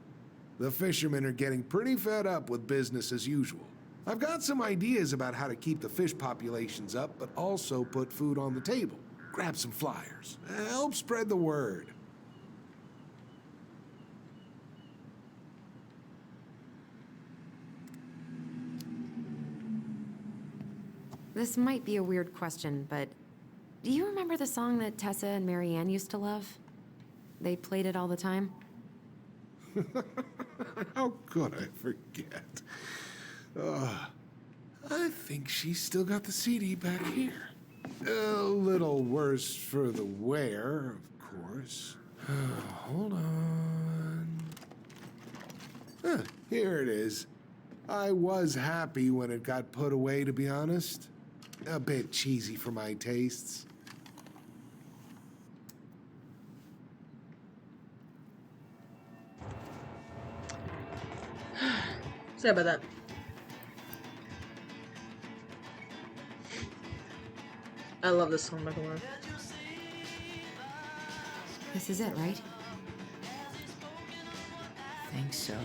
The fishermen are getting pretty fed up with business as usual. I've got some ideas about how to keep the fish populations up, but also put food on the table. Grab some flyers. Help spread the word. This might be a weird question, but do you remember the song that Tessa and Marianne used to love? They played it all the time. How could I forget? I think she's still got the CD back here. A little worse for the wear, of course. Hold on. Here it is. I was happy when it got put away, to be honest. A bit cheesy for my tastes. Sorry about that. I love this song, by the way. This is it, right? Think so.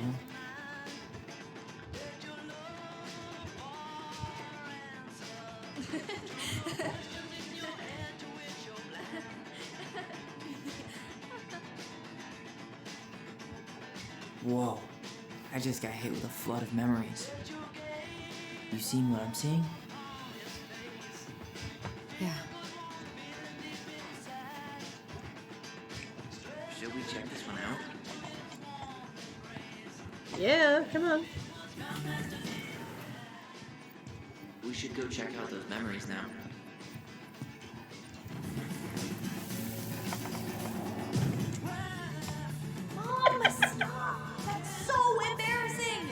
Whoa. I just got hit with a flood of memories. You seen what I'm seeing? Yeah. Should we check this one out? Yeah, come on. We should go check out those memories now. Mom, stop! That's so embarrassing!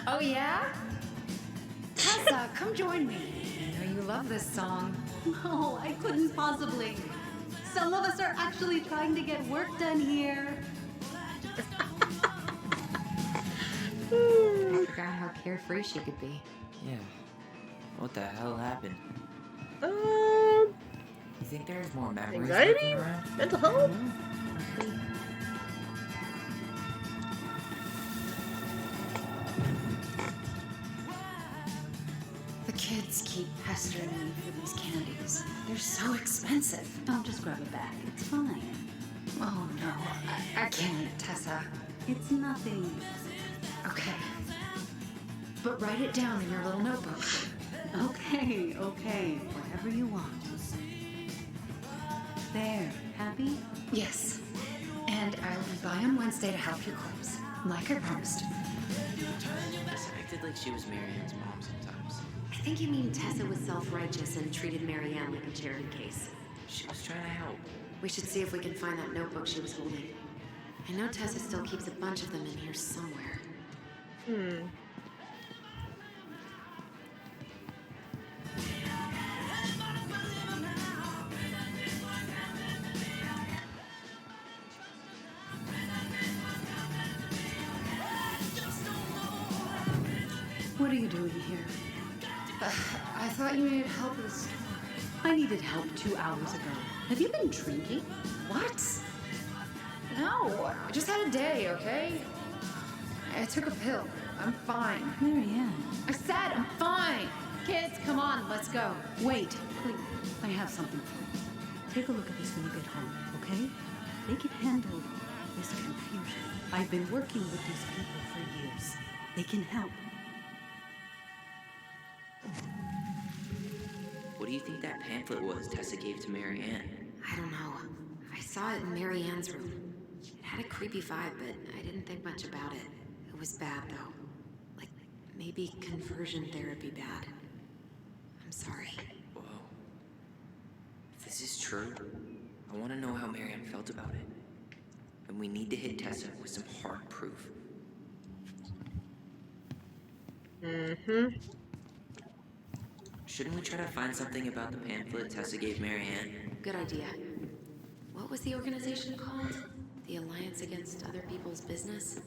Oh, yeah? Tessa, come join me. I know you love this song. No, I couldn't possibly. Some of us are actually trying to get work done here. I forgot how carefree she could be. Yeah. What the hell happened? Um, You think there's more memories anxiety? lurking around? Mental health? The kids keep pestering me for these candies. They're so expensive. I'll just grab a bag. It's fine. Oh, no. I can't, Tessa. It's nothing. Okay. But write it down in your little notebook. Okay. Whatever you want. There. Happy? Yes. And I'll be by on Wednesday to help you close. Like I promised. This acted like she was Marianne's mom sometimes. I think you mean Tessa was self-righteous and treated Marianne like a charity case. She was trying to help. We should see if we can find that notebook she was holding. I know Tessa still keeps a bunch of them in here somewhere. What are you doing here? I thought you needed help with the store. I needed help 2 hours ago. Have you been drinking? What? No, I just had a day, okay? I took a pill. I'm fine. Marianne. I said I'm fine. Kids, come on, let's go. Wait, please. I have something for you. Take a look at this when you get home, okay? They can handle this confusion. I've been working with these people for years. They can help. What do you think that pamphlet was Tessa gave to Marianne? I don't know. I saw it in Marianne's room. It had a creepy vibe, but I didn't think much about it. It was bad, though. Like, maybe conversion therapy bad. I'm sorry. Whoa. If this is true, I want to know how Marianne felt about it. And we need to hit Tessa with some hard proof. Mm-hmm. Shouldn't we try to find something about the pamphlet Tessa gave Marianne? Good idea. What was the organization called? The Alliance Against Other People's Business?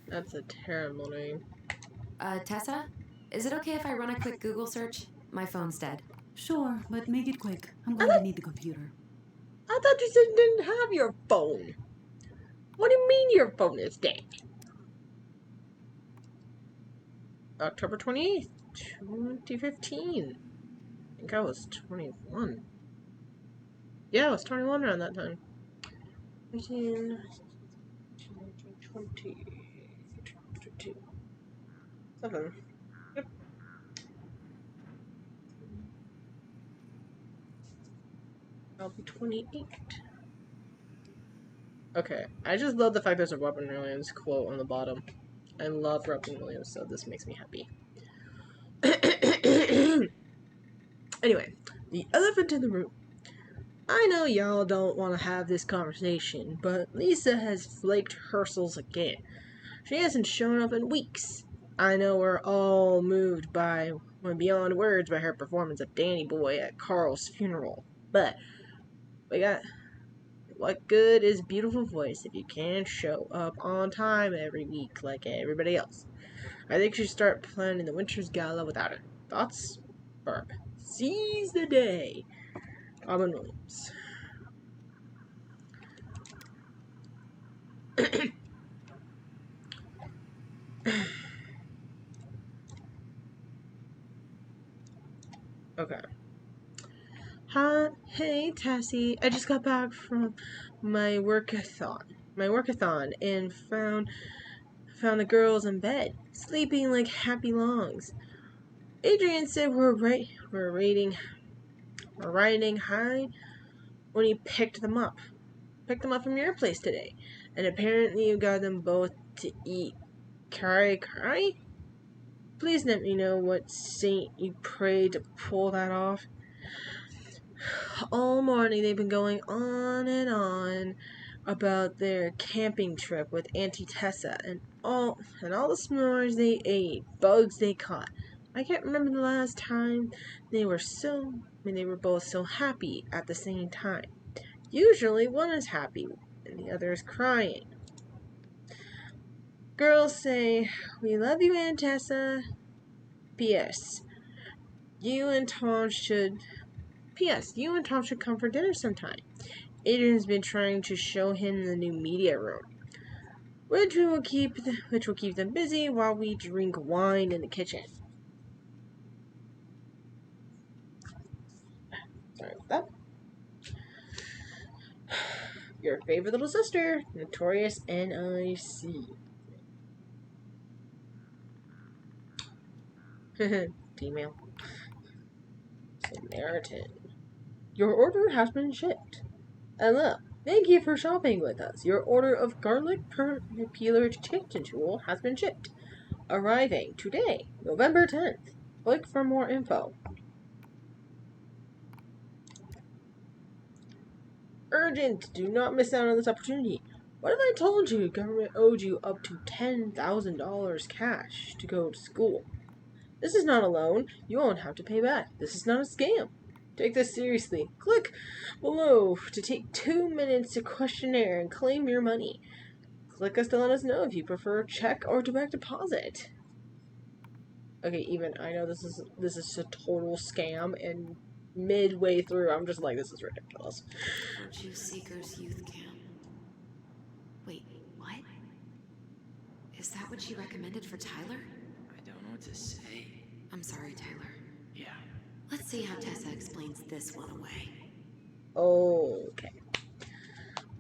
That's a terrible name. Tessa? Is it okay if I run a quick Google search? My phone's dead. Sure, but make it quick. I'm going to need the computer. I thought you said you didn't have your phone. What do you mean your phone is dead? October 28th, 2015. I think I was 21. Yeah, I was 21 around that time. 15, 20, 22. 7. Yep. I'll be 28. Okay, I just love the fact there's a Robin Williams quote on the bottom. I love Robin Williams, so this makes me happy. Anyway, the elephant in the room. I know y'all don't want to have this conversation, but Lisa has flaked Herschel's again. She hasn't shown up in weeks. I know we're all moved beyond words by her performance of Danny Boy at Carl's funeral, but what good is beautiful voice if you can't show up on time every week like everybody else? I think she should start planning the Winter's Gala without her. Thoughts? Barb. Seize the day. Robin Williams. Okay. Hi, hey Tessie. I just got back from my workathon and found the girls in bed, sleeping like happy longs. Adrian said we're riding high when he picked them up from your place today, and apparently you got them both to eat kare. Please let me know what saint you pray to pull that off. All morning they've been going on and on about their camping trip with Auntie Tessa and all the s'mores they ate, bugs they caught. I can't remember the last time they were both so happy at the same time. Usually one is happy and the other is crying. Girls say, "We love you, Aunt Tessa. P.S. You and Tom should come for dinner sometime. Adrian's been trying to show him the new media room, which will keep them busy while we drink wine in the kitchen." Sorry about that. Your favorite little sister, Notorious N.I.C. Female. Samaritan. Your order has been shipped. Hello. Thank you for shopping with us. Your order of garlic peeler chicken tool has been shipped. Arriving today, November 10th. Click for more info. Urgent! Do not miss out on this opportunity. What if I told you the government owed you up to $10,000 cash to go to school? This is not a loan. You won't have to pay back. This is not a scam. Take this seriously. Click below to take 2 minutes to questionnaire and claim your money. Click us to let us know if you prefer check or direct deposit. Okay, even I know this is a total scam, and midway through I'm just like, this is ridiculous. Virtue Seekers Youth Camp. Wait, what? Is that what she recommended for Tyler? I don't know what to say. I'm sorry, Tyler. Yeah. Let's see how Tessa explains this one away. Okay.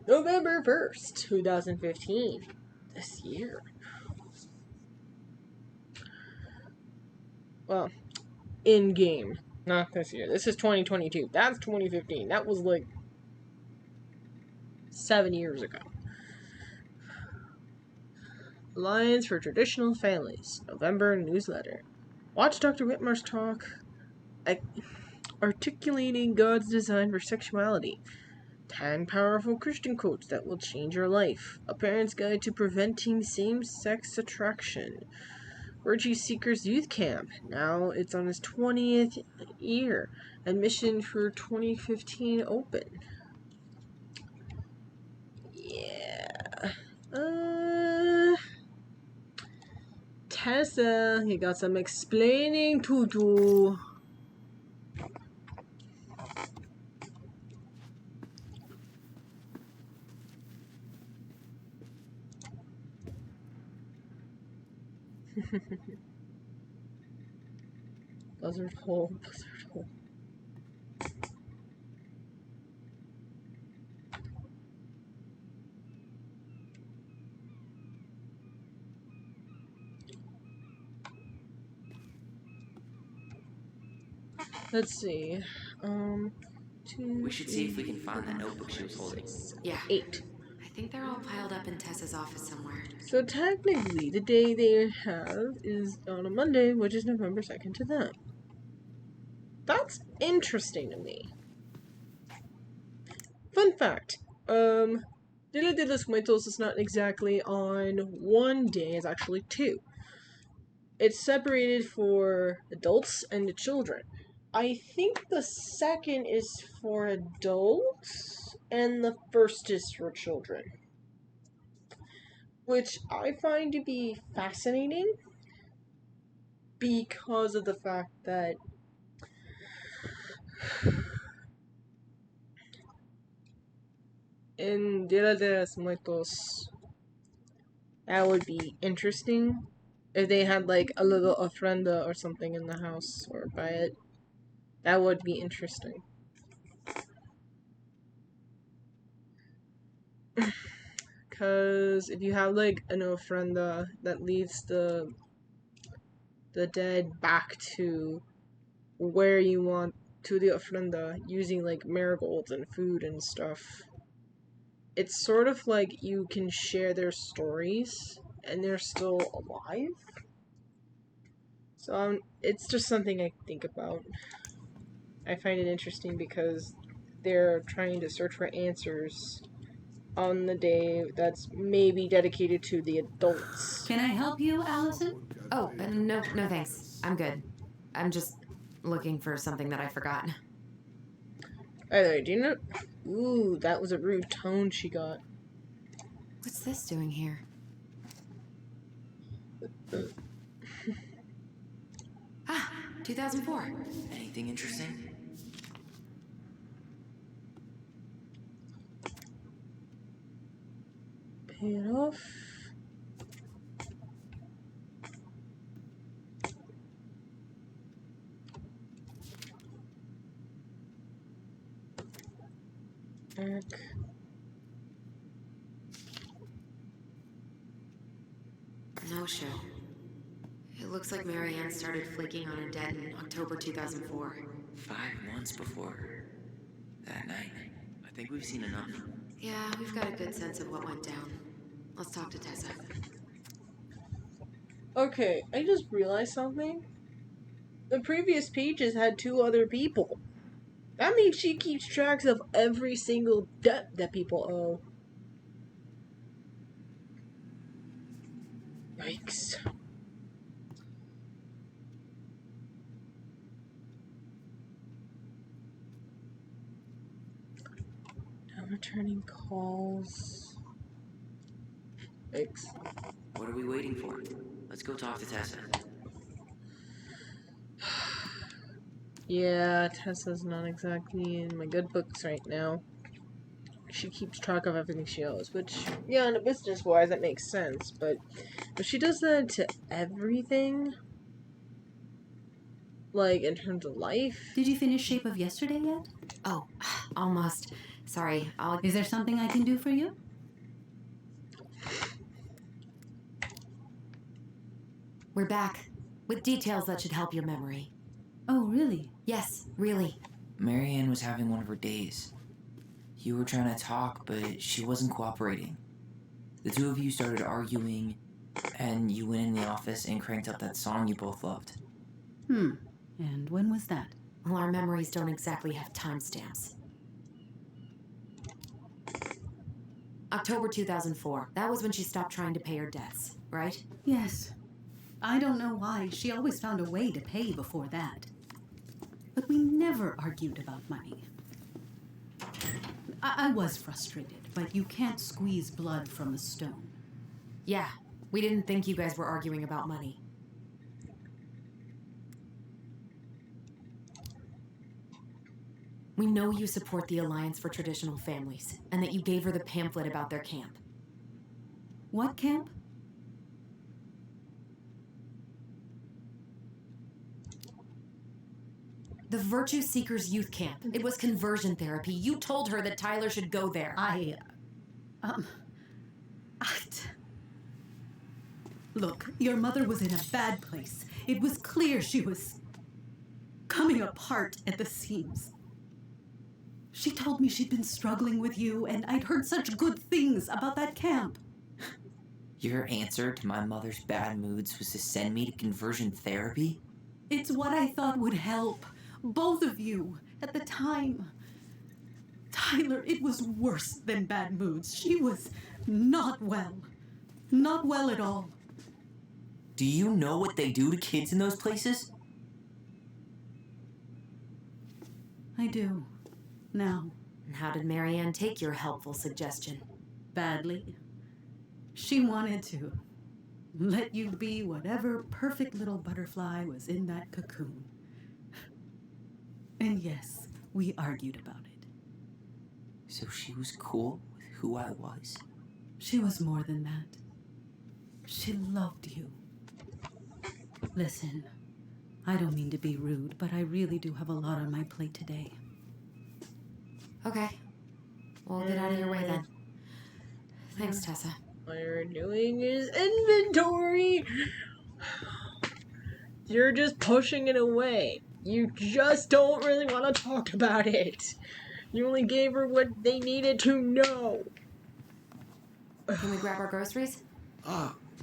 November 1st, 2015. This year. Well, in game. Not this year. This is 2022. That's 2015. That was like 7 years ago. Alliance for Traditional Families, November newsletter. Watch Dr. Whitmar's talk articulating God's design for sexuality. 10 powerful Christian quotes that will change your life. A parent's guide to preventing same-sex attraction. Virtue Seekers Youth Camp. Now it's on its 20th year. Admission for 2015 open. Yeah. Tessa, you got some explaining to do. Buzzard hole, buzzard hole. Let's see. We should see if we can find that notebook she was holding. Yeah. 8. I think they're all piled up in Tessa's office somewhere. So technically, the day they have is on a Monday, which is November 2nd to them. That's interesting to me. Fun fact. Dia de los Muertos is not exactly on one day, it's actually 2. It's separated for adults and the children. I think the second is for adults, and the first is for children. Which I find to be fascinating, because of the fact that in Dia de los Muertos, that would be interesting if they had like a little ofrenda or something in the house or by it. That would be interesting. Because if you have like an ofrenda that leads the dead back to where you want to the ofrenda using like marigolds and food and stuff, it's sort of like you can share their stories and they're still alive. So it's just something I think about. I find it interesting because they're trying to search for answers on the day that's maybe dedicated to the adults. Can I help you, Allison? Oh, no thanks. I'm good. I'm just looking for something that I forgot. Either, do you know? Ooh, that was a rude tone she got. What's this doing here? Ah, 2004. Anything interesting? Pay it off. Back. No show. It looks like Marianne started flaking on her debt in October 2004. 5 months before that night. I think we've seen enough. Yeah, we've got a good sense of what went down. Let's talk to Tessa. Okay, I just realized something. The previous pages had 2 other people. That means she keeps tracks of every single debt that people owe. Yikes. Now returning calls. Yikes. What are we waiting for? Let's go talk to Tessa. Yeah, Tessa's not exactly in my good books right now. She keeps track of everything she owes, which, yeah, in a business-wise, that makes sense, but if she does that to everything, like, in terms of life... Did you finish Shape of Yesterday yet? Oh, almost. Sorry, Is there something I can do for you? We're back. With details that should help your memory. Oh, really? Yes, really. Marianne was having one of her days. You were trying to talk, but she wasn't cooperating. The 2 of you started arguing, And you went in the office and cranked up that song you both loved. And when was that? Well, our memories don't exactly have timestamps. October 2004. That was when she stopped trying to pay her debts, right? Yes. I don't know why. She always found a way to pay before that. But we never argued about money. I was frustrated, but you can't squeeze blood from a stone. Yeah, we didn't think you guys were arguing about money. We know you support the Alliance for Traditional Families, and that you gave her the pamphlet about their camp. What camp? The Virtue Seekers Youth Camp. It was conversion therapy. You told her that Tyler should go there. Look, your mother was in a bad place. It was clear she was coming apart at the seams. She told me she'd been struggling with you, and I'd heard such good things about that camp. Your answer to my mother's bad moods was to send me to conversion therapy? It's what I thought would help. Both of you, at the time. Tyler, it was worse than bad moods. She was not well. Not well at all. Do you know what they do to kids in those places? I do. Now. And how did Marianne take your helpful suggestion? Badly. She wanted to let you be whatever perfect little butterfly was in that cocoon. And yes, we argued about it. So she was cool with who I was? She was more than that. She loved you. Listen, I don't mean to be rude, but I really do have a lot on my plate today. Okay. We'll get out of your way then. Thanks, Tessa. What you're doing is inventory. You're just pushing it away. You just don't really want to talk about it. You only gave her what they needed to know. Can we grab our groceries?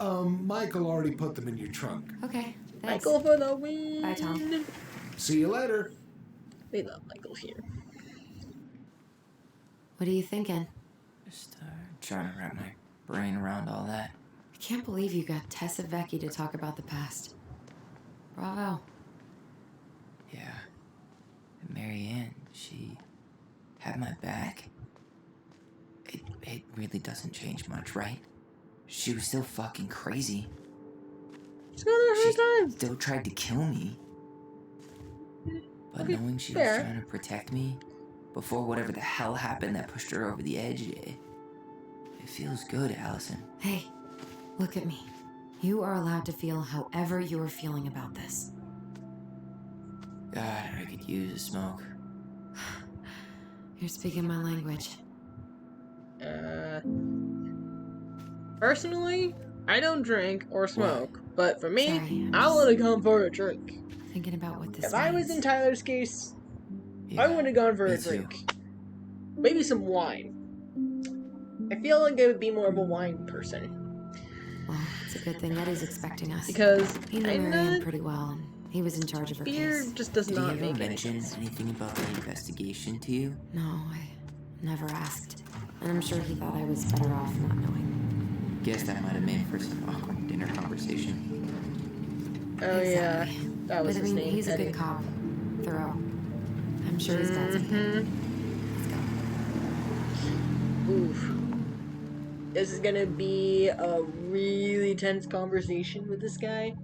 Michael already put them in your trunk. Okay, thanks. Michael for the win. Bye, Tom. See you later. We love Michael here. What are you thinking? Just trying to wrap my brain around all that. I can't believe you got Tessa Vecchi to talk about the past. Bravo. Yeah. And Marianne, she had my back. It really doesn't change much, right? She was still fucking crazy. It's gonna hurt She time. still tried to kill me. But Okay, knowing she fair. was trying to protect me before whatever the hell happened that pushed her over the edge, it feels good, Allison. Hey, look at me. You are allowed to feel however you are feeling about this. God, I could use a smoke. You're speaking my language. Personally, I don't drink or smoke, but for me, Sorry, I'm I just- would have gone for a drink. Thinking about what this If I was means. in Tyler's case, Yeah, I would have gone for me a too. drink. Maybe some wine. I feel like I would be more of a wine person. Well, it's a good thing Eddie's expecting us. Because He knew I'm Marianne not, pretty well, and he was in charge of her beer case. just does Did he not ever make any mention sense. anything about the investigation to you? No, I never asked. And I'm sure he thought I was better off not knowing. Guess that might have made for some awkward dinner conversation. Oh yeah, Exactly. that was But I his mean, name. he's a Eddie. good cop. Thorough. I'm sure he's got something. Let's go. Oof. This is gonna be a really tense conversation with this guy.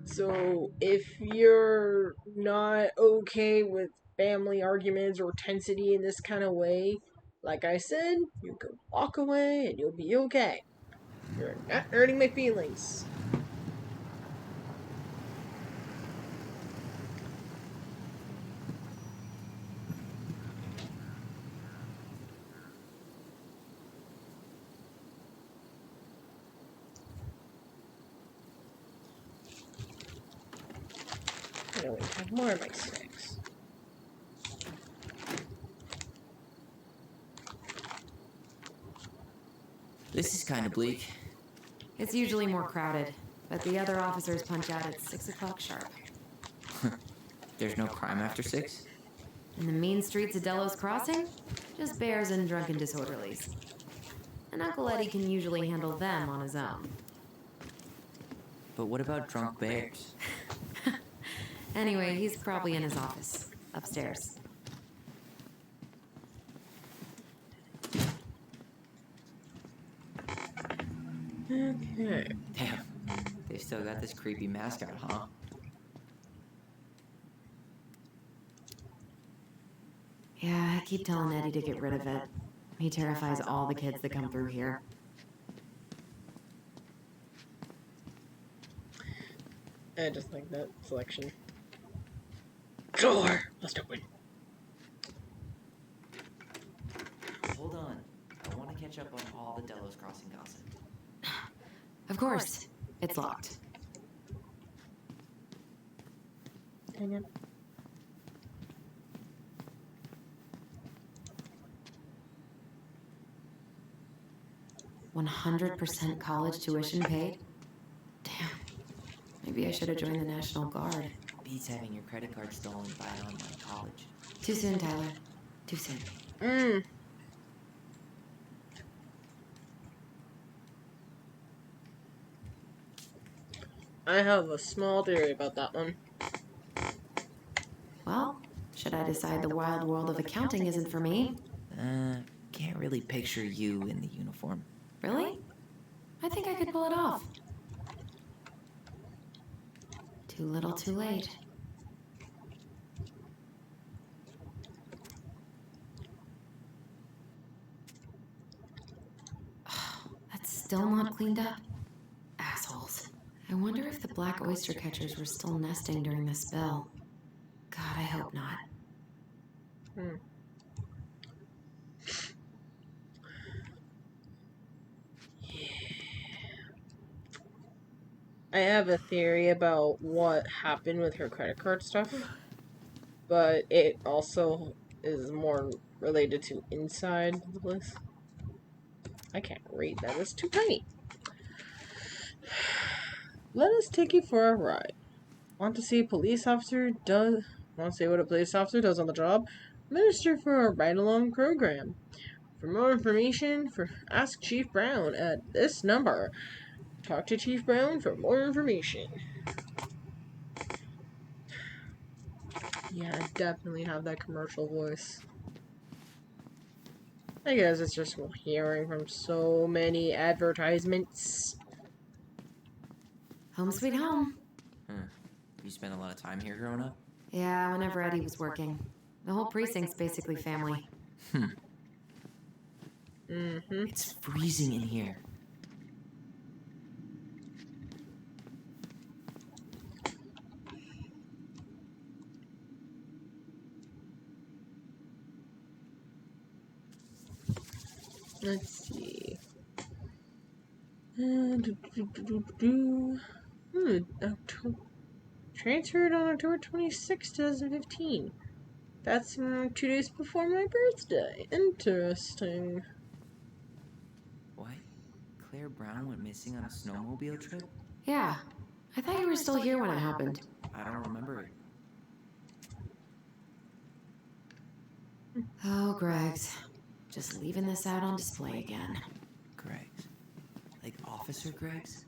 So if you're not okay with family arguments or tensity in this kind of way, like I said, you can walk away and you'll be okay. You're not hurting my feelings. I don't have more of my snacks. This is kind of bleak. It's usually more crowded, but the other officers punch out at 6 o'clock sharp. There's no crime after 6? In the mean streets of Delos Crossing, just bears and drunken disorderlies. And Uncle Eddie can usually handle them on his own. But what about drunk bears? Anyway, he's probably in his office, upstairs. Okay. Damn, they still got this creepy mascot, huh? Yeah, I keep telling Eddie to get rid of it. He terrifies all the kids that come through here. I just like that selection. Door must open. Hold on. I want to catch up on all the Delos Crossing gossip. Of course, it's locked. Hang on. $100% college tuition paid? Damn. Maybe I should have joined the National Guard. Beats having your credit card stolen by an online college. Too soon, Tyler. Too soon. I have a small theory about that one. Well, should I decide the wild world of accounting isn't for me? Can't really picture you in the uniform. Really? I think I could pull it off. Too little, too late. That's still not cleaned up? Assholes. I wonder if the black oyster catchers were still nesting during the spill. God, I hope not. I have a theory about what happened with her credit card stuff, but it also is more related to inside the place. I can't read that, it's too tiny. Let us take you for a ride. Want to see what a police officer does on the job? Minister for a ride-along program. For more information, ask Chief Brown at this number. Talk to Chief Brown for more information. Yeah, I definitely have that commercial voice. I guess it's just hearing from so many advertisements. Home sweet home. You spent a lot of time here growing up? Yeah, whenever Eddie was working. The whole precinct's basically family. It's freezing in here. Let's see. Transferred on October 26, 2015. That's 2 days before my birthday. Interesting. What? Claire Brown went missing on a snowmobile trip? Yeah. I thought you were still here when it happened. I don't remember it. Oh, Greg's. Just leaving this out on display again. Greg's? Like Officer Greg's?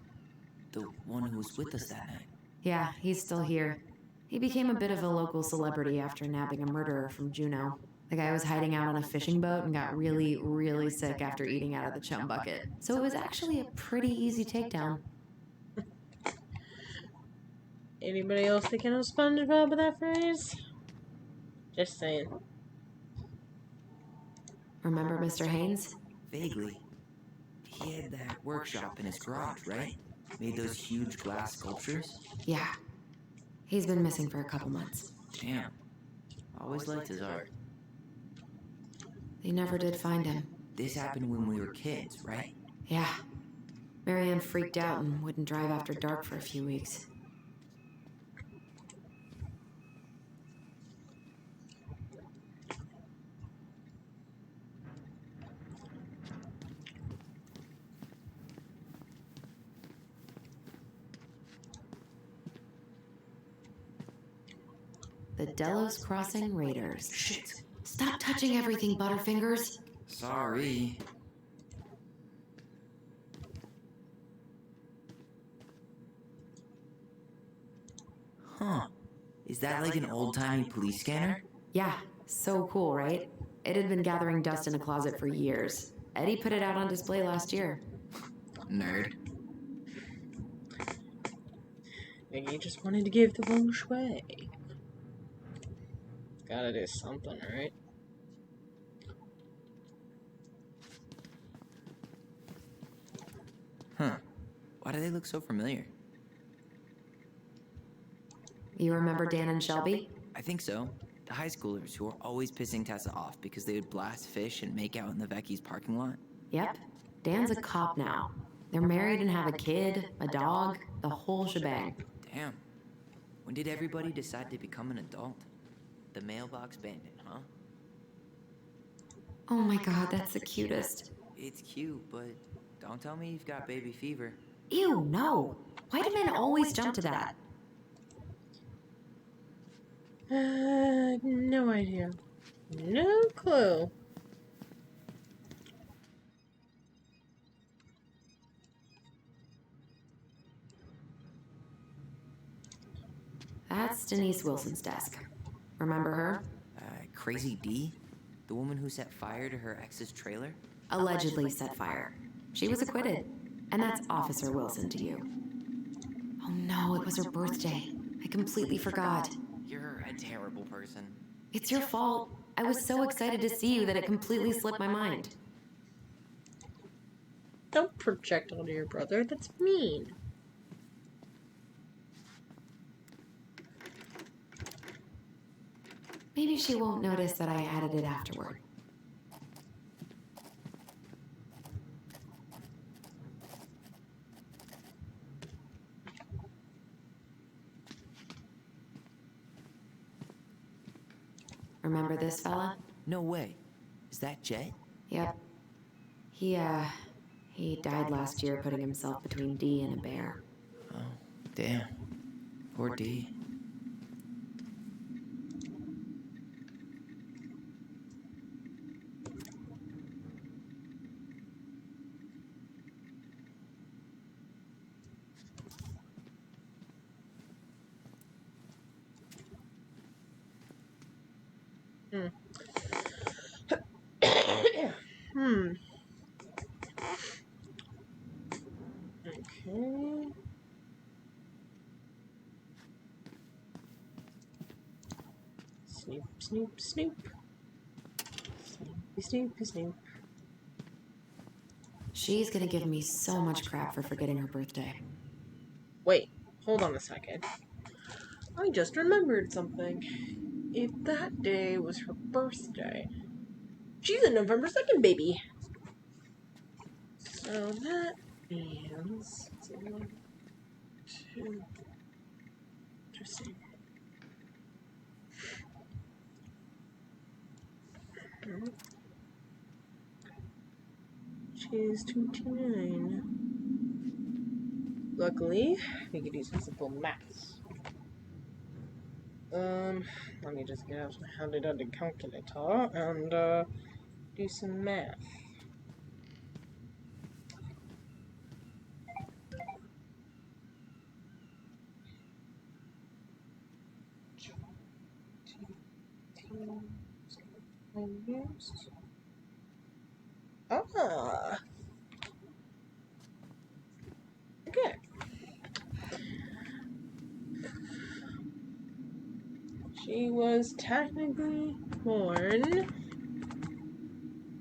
The one who was with us that night? Yeah, he's still here. He became a bit of a local celebrity after nabbing a murderer from Juneau. The guy was hiding out on a fishing boat and got really, really sick after eating out of the chum bucket. So it was actually a pretty easy takedown. Anybody else thinking of SpongeBob with that phrase? Just saying. Remember Mr. Haynes? Vaguely. He had that workshop in his garage, right? Made those huge glass sculptures? Yeah. He's been missing for a couple months. Damn. Always liked his art. They never did find him. This happened when we were kids, right? Yeah. Marianne freaked out and wouldn't drive after dark for a few weeks. The Delos Crossing Raiders. Shit. Stop touching everything, Butterfingers. Sorry. Huh. Is that like an old-timey police scanner? Yeah, so cool, right? It had been gathering dust in a closet for years. Eddie put it out on display last year. Nerd. Maybe he just wanted to give the feng shui. Gotta do something, right? Huh. Why do they look so familiar? You remember Dan and Shelby? I think so. The high schoolers who were always pissing Tessa off because they would blast fish and make out in the Vecchi's parking lot. Yep. Dan's a cop now. They're married and have a kid, a dog, the whole shebang. Damn. When did everybody decide to become an adult? The mailbox bandit, huh? Oh my god, that's the cutest. It's cute, but don't tell me you've got baby fever. Ew, no. Why do men always jump to that? No idea. No clue. That's Denise Wilson's desk. Remember her? Crazy D? The woman who set fire to her ex's trailer? Allegedly set fire. She was acquitted. And that's Officer Wilson to you. Oh no, it was her birthday. I completely forgot. You're a terrible person. It's your fault. I was so excited to see you that it completely slipped my mind. Don't project onto your brother. That's mean. Maybe she won't notice that I added it afterward. Remember this fella? No way. Is that Jet? Yep. He died last year putting himself between D and a bear. Oh, damn. Poor D. Okay. Snoop, snoop, snoop. Snoopy, snoopy, snoop. She's gonna give me so much crap for forgetting her birthday. Wait, hold on a second. I just remembered something. If that day was her birthday, she's a November 2nd baby. So that means... 1, 2... Interesting. She's 29. Luckily, we could do some simple maths. Let me just get out my handy-dandy calculator and, do some math. Ah! Okay. She was technically born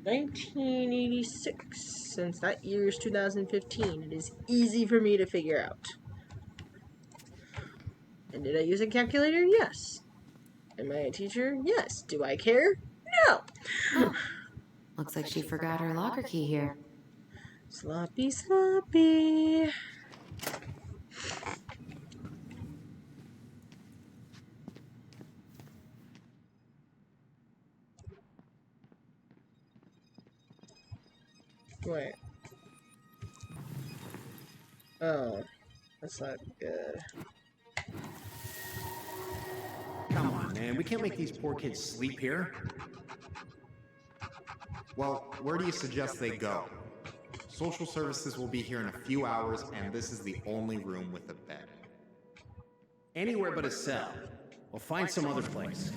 1986. Since that year is 2015, it is easy for me to figure out. And did I use a calculator? Yes. Am I a teacher? Yes. Do I care? No. Huh. Looks like she forgot her locker key here. Sloppy, sloppy. Wait. Oh, that's not good. Come on, man. man. We can't make these poor kids sleep here. Well, where do you suggest they go? Social services will be here in a few hours, and this is the only room with a bed. Anywhere but a cell. We'll find some other place.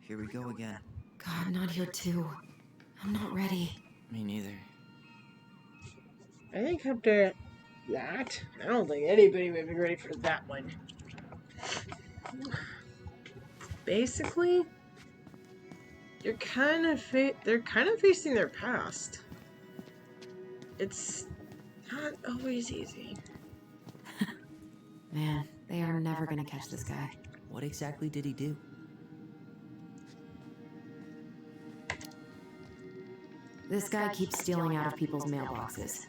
Here we go again. God, not here too. I'm not ready. Me neither. I think after that, I don't think anybody would be ready for that one. Basically, they're kind of facing their past. It's not always easy. Man, they are never gonna catch this guy. What exactly did he do? This guy keeps stealing out of people's mailboxes.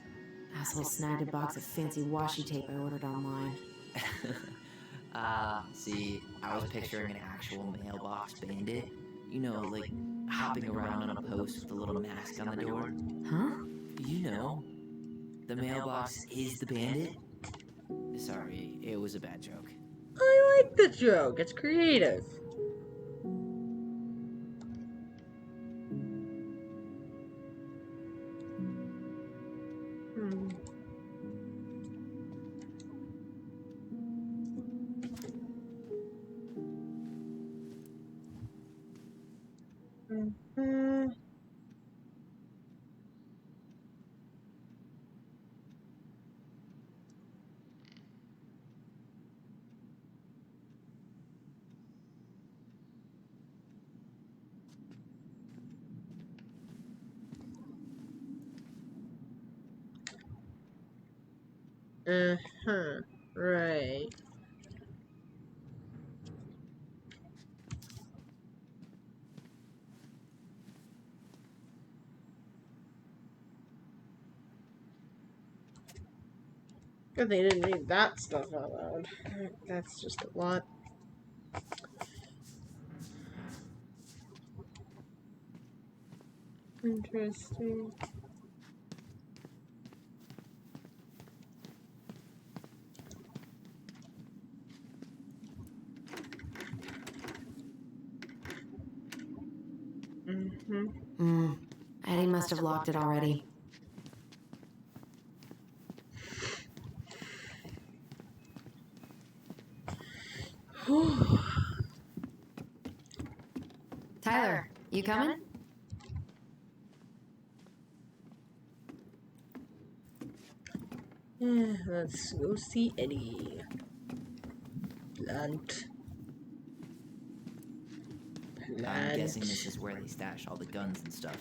Asshole snagged a box of fancy washi tape I ordered online. See, I was picturing an actual mailbox bandit. You know, like hopping around on a post with a little mask on the door. Huh? You know, the mailbox is the bandit. Sorry, it was a bad joke. I like the joke. It's creative. Right. Good they didn't read that stuff out loud. That's just a lot. Interesting. Eddie must have locked it already. Tyler, you coming? Let's go see Eddie. Plant. I'm guessing this is where they stash all the guns and stuff.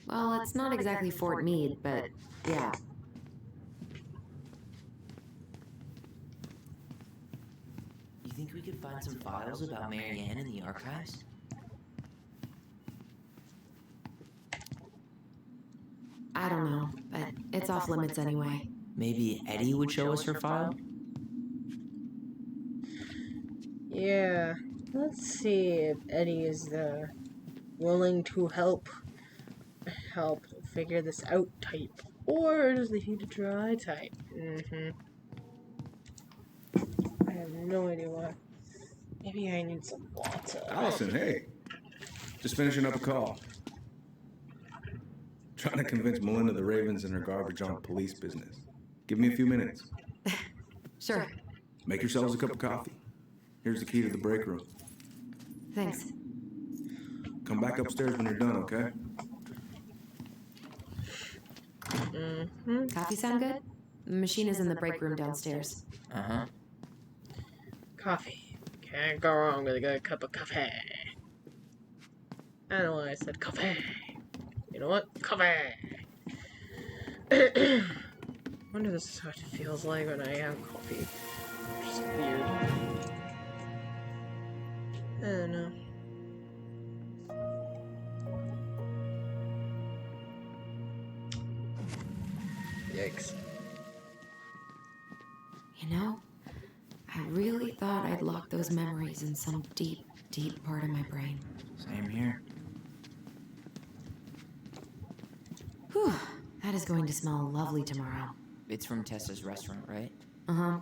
Well, it's not exactly Fort Meade, but yeah. You think we could find some files about Mary Ann in the archives? I don't know, but it's off limits anyway. Maybe Eddie would show us her file? Yeah. Let's see if Eddie is willing to help figure this out type. Or does he need to try type? I have no idea why. Maybe I need some water. Allison, hey. Just finishing up a call. Trying to convince Melinda the Ravens and her garbage on police business. Give me a few minutes. Sure. Make yourselves a cup of coffee. Here's the key to the break room. Thanks. Come back upstairs when you're done, okay? Coffee sound good? The machine is in the break room downstairs. Uh-huh. Coffee. Can't go wrong with a good cup of coffee. I don't know why I said coffee. You know what? Coffee! Wonder this is what it feels like when I have coffee. Just weird. I don't know. Yikes. You know, I really thought I'd locked those memories in some deep, deep part of my brain. Same here. Whew, that is going to smell lovely tomorrow. It's from Tessa's restaurant, right? Uh-huh.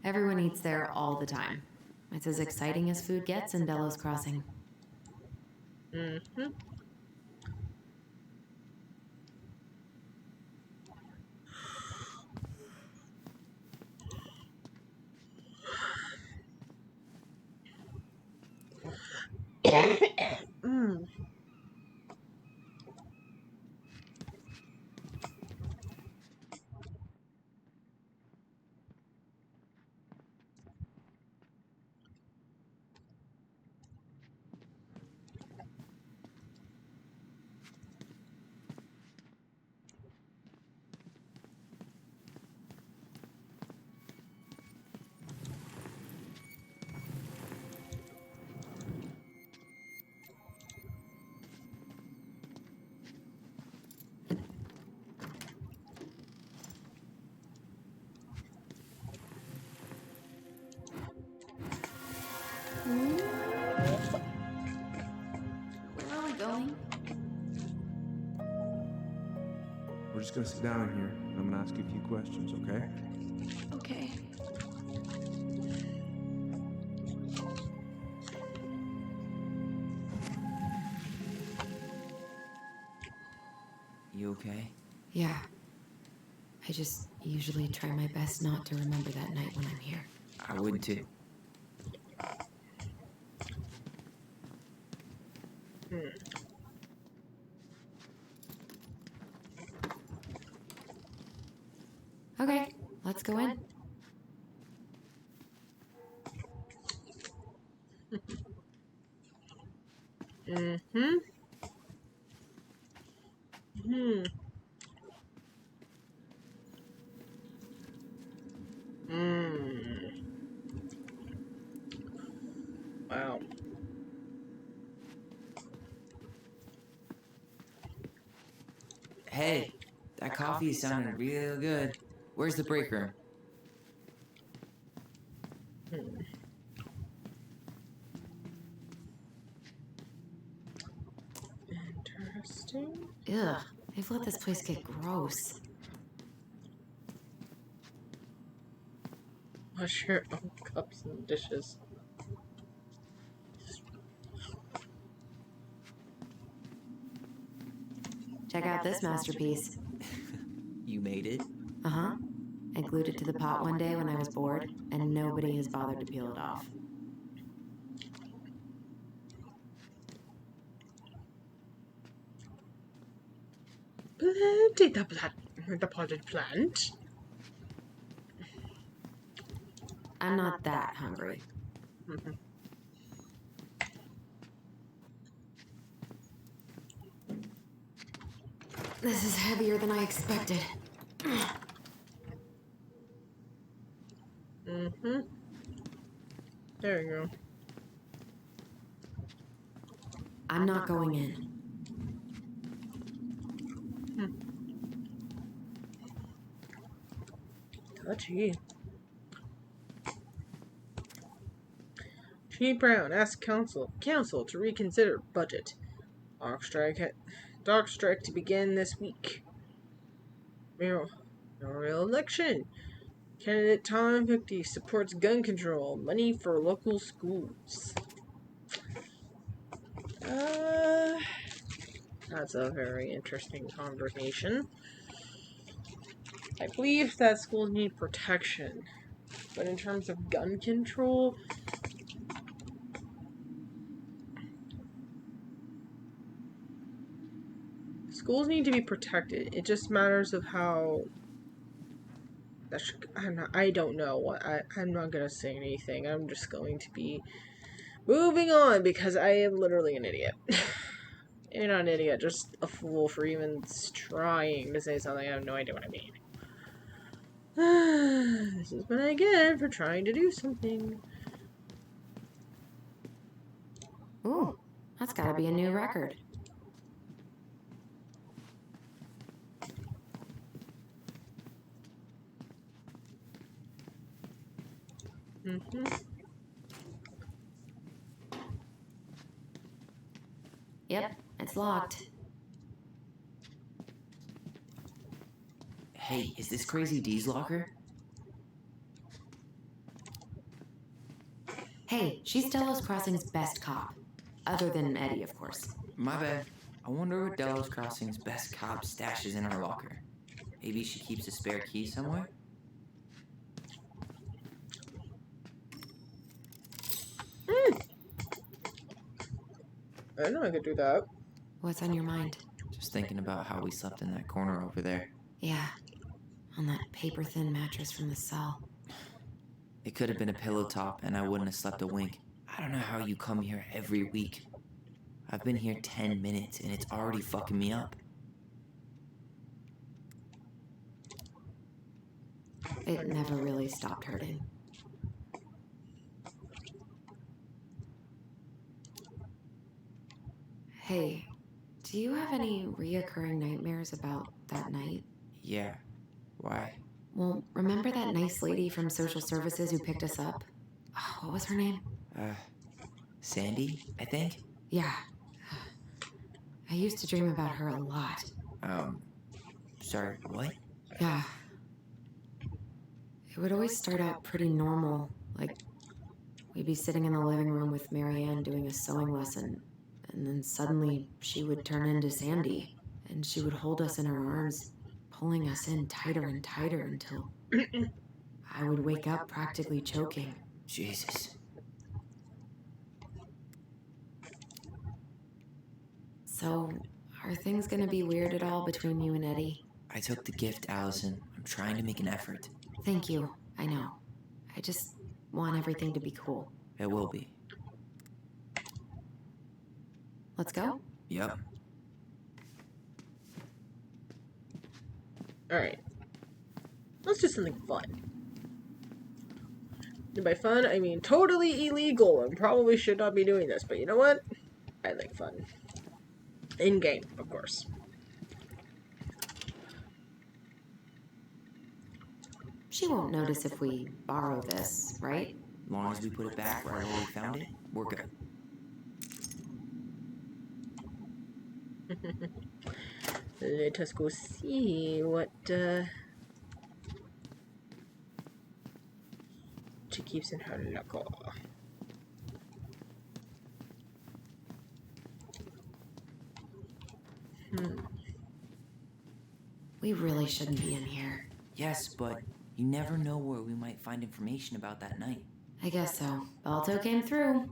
Everyone eats there all the time. It's as exciting as food gets in Delos Crossing. Mm-hmm. Mm. Where are we going? We're just gonna sit down in here, and I'm gonna ask you a few questions, okay? Okay. You okay? Yeah. I just usually try my best not to remember that night when I'm here. I would too. Okay, let's go in. Mm-hmm. Hmm. Mm. Wow. Hey, that coffee is sounding real good. Where's the break room? Hmm. Interesting. Ugh, they've let this place get gross. Wash your own cups and dishes. Check out this masterpiece. You made it? Uh-huh. I glued it to the pot one day when I was bored, and nobody has bothered to peel it off. Planting the potted plant. I'm not that hungry. Mm-hmm. This is heavier than I expected. Mm-hmm. There you go. I'm not going in. Touchy. Chief Brown asked council to reconsider budget. Dock strike to begin this week. Mayoral election. Candidate Tom 50 supports gun control. Money for local schools. That's a very interesting conversation. I believe that schools need protection, but in terms of gun control, schools need to be protected. It just matters of how. I don't know. I'm not gonna say anything. I'm just going to be moving on because I am literally an idiot. You're not an idiot, just a fool for even trying to say something. I have no idea what I mean. This is what I get for trying to do something. Ooh, that's gotta be a new record. Mm-hmm. Yep, it's locked. Hey, is this Crazy D's locker? Hey, she's Delos Crossing's best cop. Other than Eddie, of course. My bad. I wonder what Delos Crossing's best cop stashes in her locker. Maybe she keeps a spare key somewhere? I know I could do that. What's on your mind? Just thinking about how we slept in that corner over there. Yeah, on that paper-thin mattress from the cell. It could have been a pillow top and I wouldn't have slept a wink. I don't know how you come here every week. I've been here 10 minutes and it's already fucking me up. It never really stopped hurting. Hey, do you have any reoccurring nightmares about that night? Yeah. Why? Well, remember that nice lady from social services who picked us up? Oh, what was her name? Sandy, I think? Yeah. I used to dream about her a lot. Sorry, what? Yeah. It would always start out pretty normal. Like, we'd be sitting in the living room with Marianne doing a sewing lesson, and then suddenly she would turn into Sandy, and she would hold us in her arms, pulling us in tighter and tighter until I would wake up practically choking. Jesus. So, are things gonna be weird at all between you and Eddie? I took the gift, Allison. I'm trying to make an effort. Thank you. I know. I just want everything to be cool. It will be. Let's go? Yep. Alright. Let's do something fun. And by fun, I mean totally illegal and probably should not be doing this, but you know what? I like fun. In-game, of course. She won't notice if we borrow this, right? As long as we put it back right where we found it, we're good. Let us go see what she keeps in her locker. We really shouldn't be in here. Yes, but you never know where we might find information about that night. I guess so. Balto came through.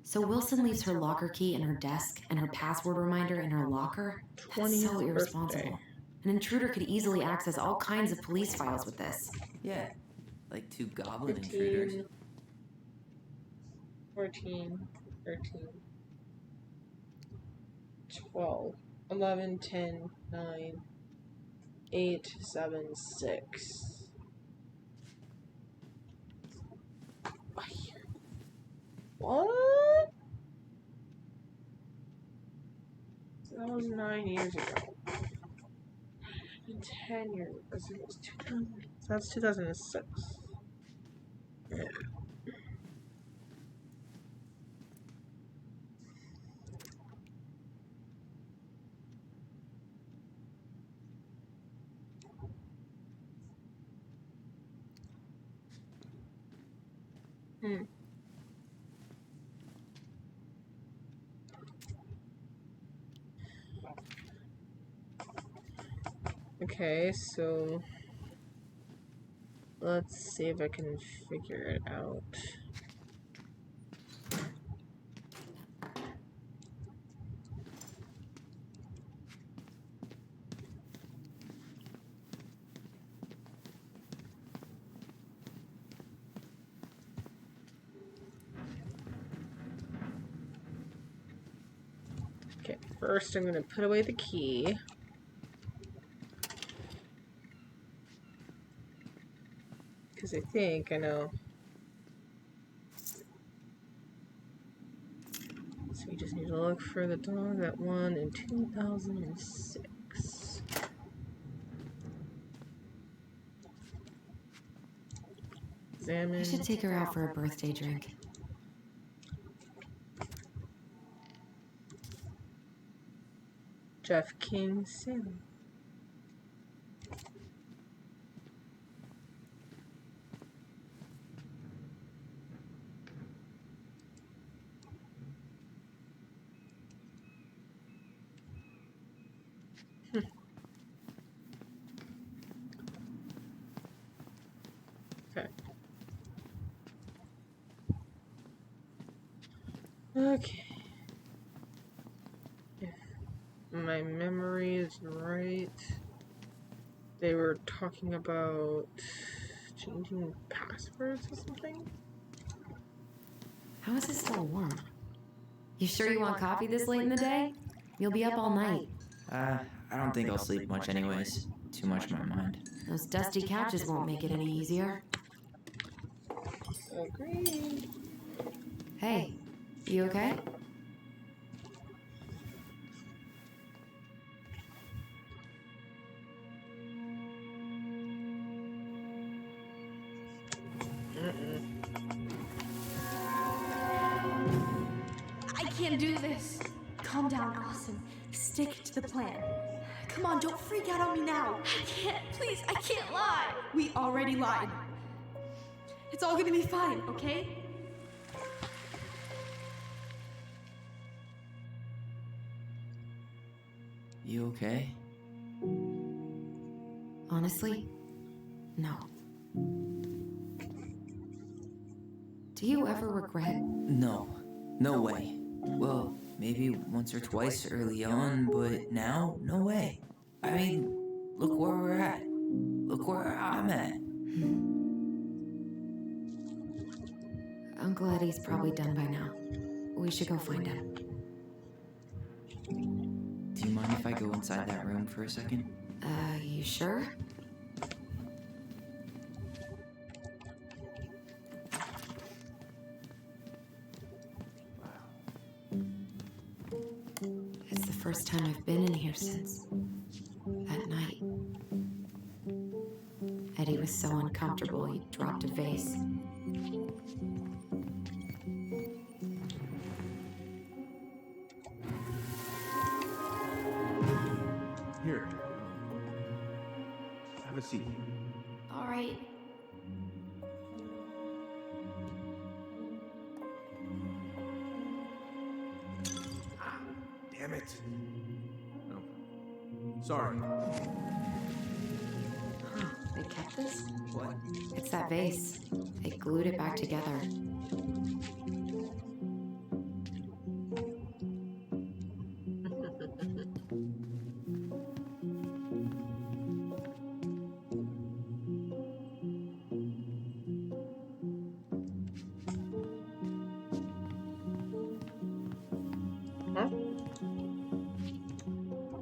So Wilson leaves her locker key in her desk and her password reminder in her locker? That's so irresponsible. birthday. An intruder could easily access all kinds of police files with this. Yeah, like 2 goblin 15, intruders. 14, 13, 12, 11, 10, 9, 8, 7, 6. What? That was 9 years ago. 10 years ago. So it was 2000. So that's 2006. Yeah. Okay, so let's see if I can figure it out. Okay, first I'm gonna put away the key. Because I think I know. So we just need to look for the dog that won in 2006. Examine. We should take her out for a birthday drink. Jeff King Sim. Okay. Okay. If my memory is right, they were talking about changing passwords or something? How is it still warm? You sure you want coffee this late in the day? You'll be up all night. I don't think I'll sleep much anyways. Too much on my mind. Those dusty couches won't make it any easier. Agreed. Hey, you okay? I can't do this. Calm down, Allison. Stick to the plan. Come on, don't freak out on me now. I can't. Please, I can't lie. We already lied. It's all gonna be fine, okay? You okay? Honestly, no. Do you ever regret? No. No way. Well, maybe once or twice early on, but now, no way. I mean, look where we're at. Look where I'm at. Uncle Eddie's probably done by now. We should go find him. Do you mind if I go inside that room for a second? You sure? It's the first time I've been in here since that night. Eddie was so uncomfortable he dropped a vase. Here. Have a seat. All right. Damn it. Oh. Sorry. They kept this? What? It's that vase. They glued it back together.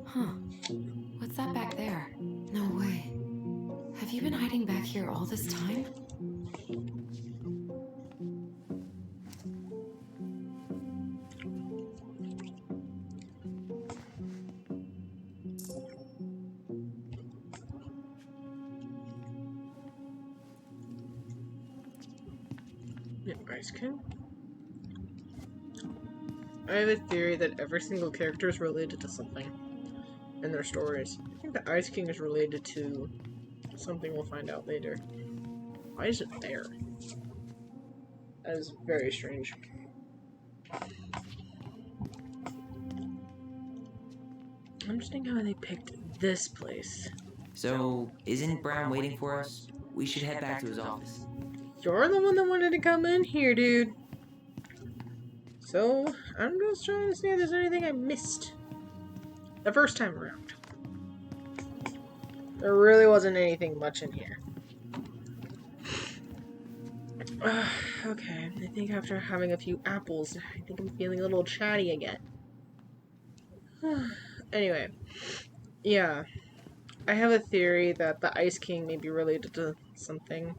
Huh. What's that back there? No way. Have you been hiding back here all this time? Yeah, Ice King? I have a theory that every single character is related to something in their stories. I think the Ice King is related to something we'll find out later. Why is it there? That is very strange. I'm just thinking how they picked this place. So, isn't Brown waiting for us? We should head back to his office. You're the one that wanted to come in here, dude. So, I'm just trying to see if there's anything I missed the first time around. There really wasn't anything much in here. Okay, I think after having a few apples, I think I'm feeling a little chatty again. Anyway, yeah. I have a theory that the Ice King may be related to something.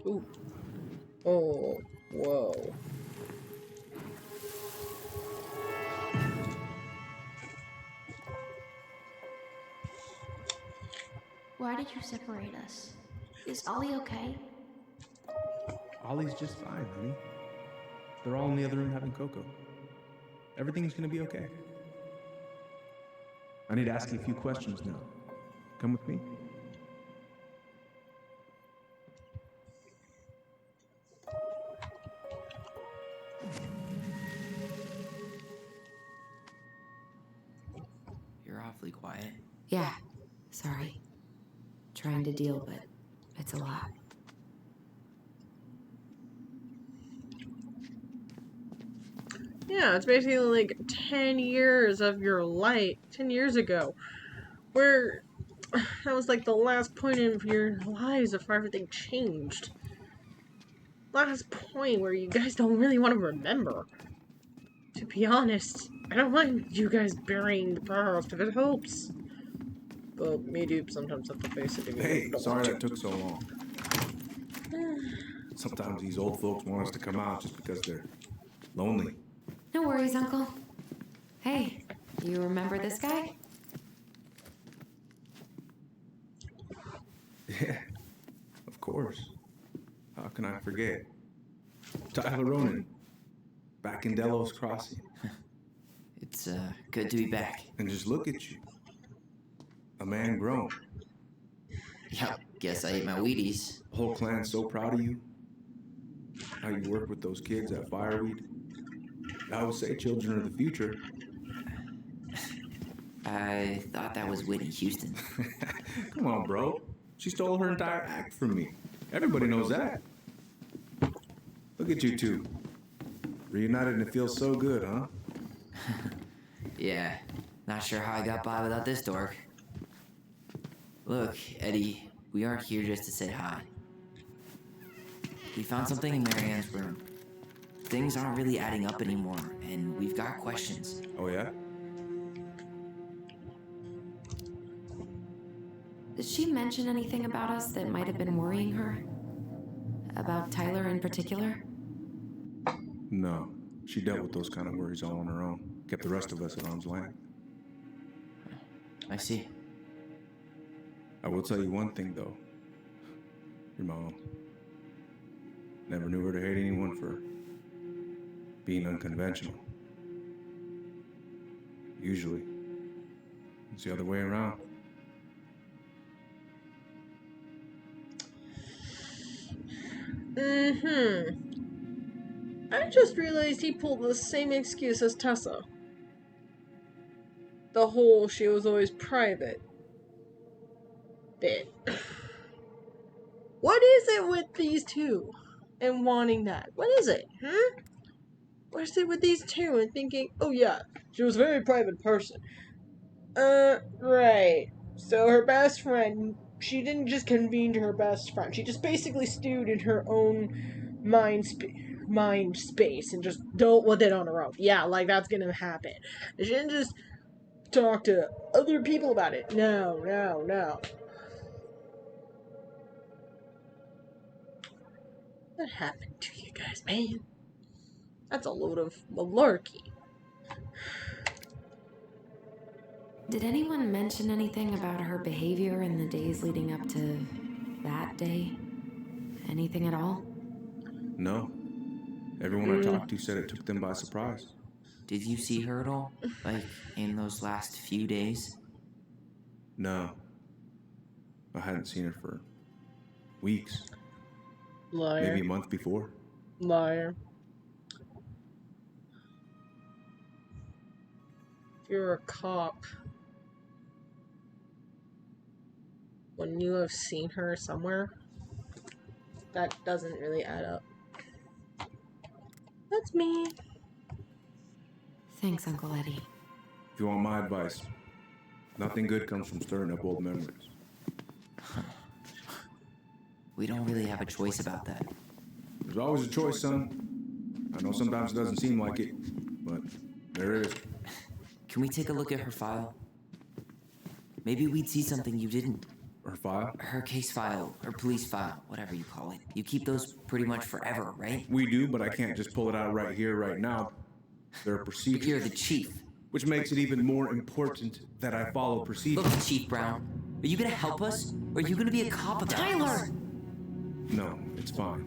Ooh. Oh, whoa. Why did you separate us? Is Ollie okay? Ollie's just fine, honey. They're all in the other room having cocoa. Everything's gonna be okay. I need to ask you a few questions now. Come with me. You're awfully quiet. Yeah, sorry. Trying to deal, but it's a lot. Yeah, it's basically like 10 years of your life, 10 years ago, where that was like the last point of your lives before everything changed. Last point where you guys don't really want to remember. To be honest, I don't mind you guys burying the past if it helps. But me do sometimes have to face it again. Hey, sorry that took so long. Sometimes these old folks want us to come out just because they're lonely. No worries, Uncle. Hey, you remember this guy? Yeah, of course. How can I forget? Tyler Ronan, back in Delos Crossing. It's good to be back. And just look at you. A man grown. Yep, guess I ate my Wheaties. The whole clan's so proud of you. How you work with those kids at Fireweed. I would say children are the future. I thought that was Whitney Houston. Come on, bro. She stole her entire act from me. Everybody knows that. Look at you two. Reunited and it feels so good, huh? Yeah, not sure how I got by without this dork. Look, Eddie, we aren't here just to say hi. We found something in Marianne's room. Things aren't really adding up anymore, and we've got questions. Oh, yeah? Did she mention anything about us that might have been worrying her? About Tyler in particular? No. She dealt with those kind of worries all on her own. Kept the rest of us at arm's length. I see. I will tell you one thing, though. Your mom. Never knew her to hate anyone for being unconventional. Usually, it's the other way around. I just realized he pulled the same excuse as Tessa. The whole she was always private bit. What is it with these two and wanting that? What is it? What is it with these two and thinking, oh yeah, she was a very private person. Right. So her best friend, she didn't just convene to her best friend. She just basically stewed in her own mind space and just dealt with it on her own. Yeah, like that's gonna happen. She didn't just talk to other people about it. No. What happened to you guys, man? That's a load of malarkey. Did anyone mention anything about her behavior in the days leading up to that day? Anything at all? No. Everyone I talked to said it took them by surprise. Did you see her at all? Like, in those last few days? No. I hadn't seen her for weeks. Liar. Maybe a month before. Liar. If you're a cop, wouldn't you have seen her somewhere? That doesn't really add up. That's me. Thanks, Uncle Eddie. If you want my advice, nothing good comes from stirring up old memories. We don't really have a choice about that. There's always a choice, son. I know sometimes it doesn't seem like it, but there is. Can we take a look at her file? Maybe we'd see something you didn't. Her file? Her case file, her police file, whatever you call it. You keep those pretty much forever, right? We do, but I can't just pull it out right here, right now. There are procedures. But you're the chief. Which makes it even more important that I follow procedures. Look, Chief Brown, are you gonna help us? Or are you gonna be a cop about Tyler! us? No, it's fine.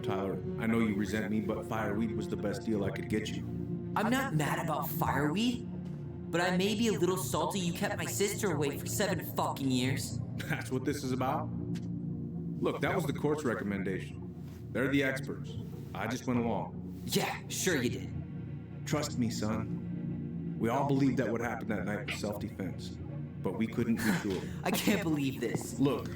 Tyler. I know you resent me, but fireweed was the best deal I could get you. I'm not mad about fireweed, but I may be a little salty you kept my sister away for 7 fucking years. That's what this is about? Look, that was the court's recommendation. They're the experts. I just went along. Yeah, sure you did. Trust me, son. We all believed that what happened that night was self-defense, but we couldn't be sure. I can't believe this. Look,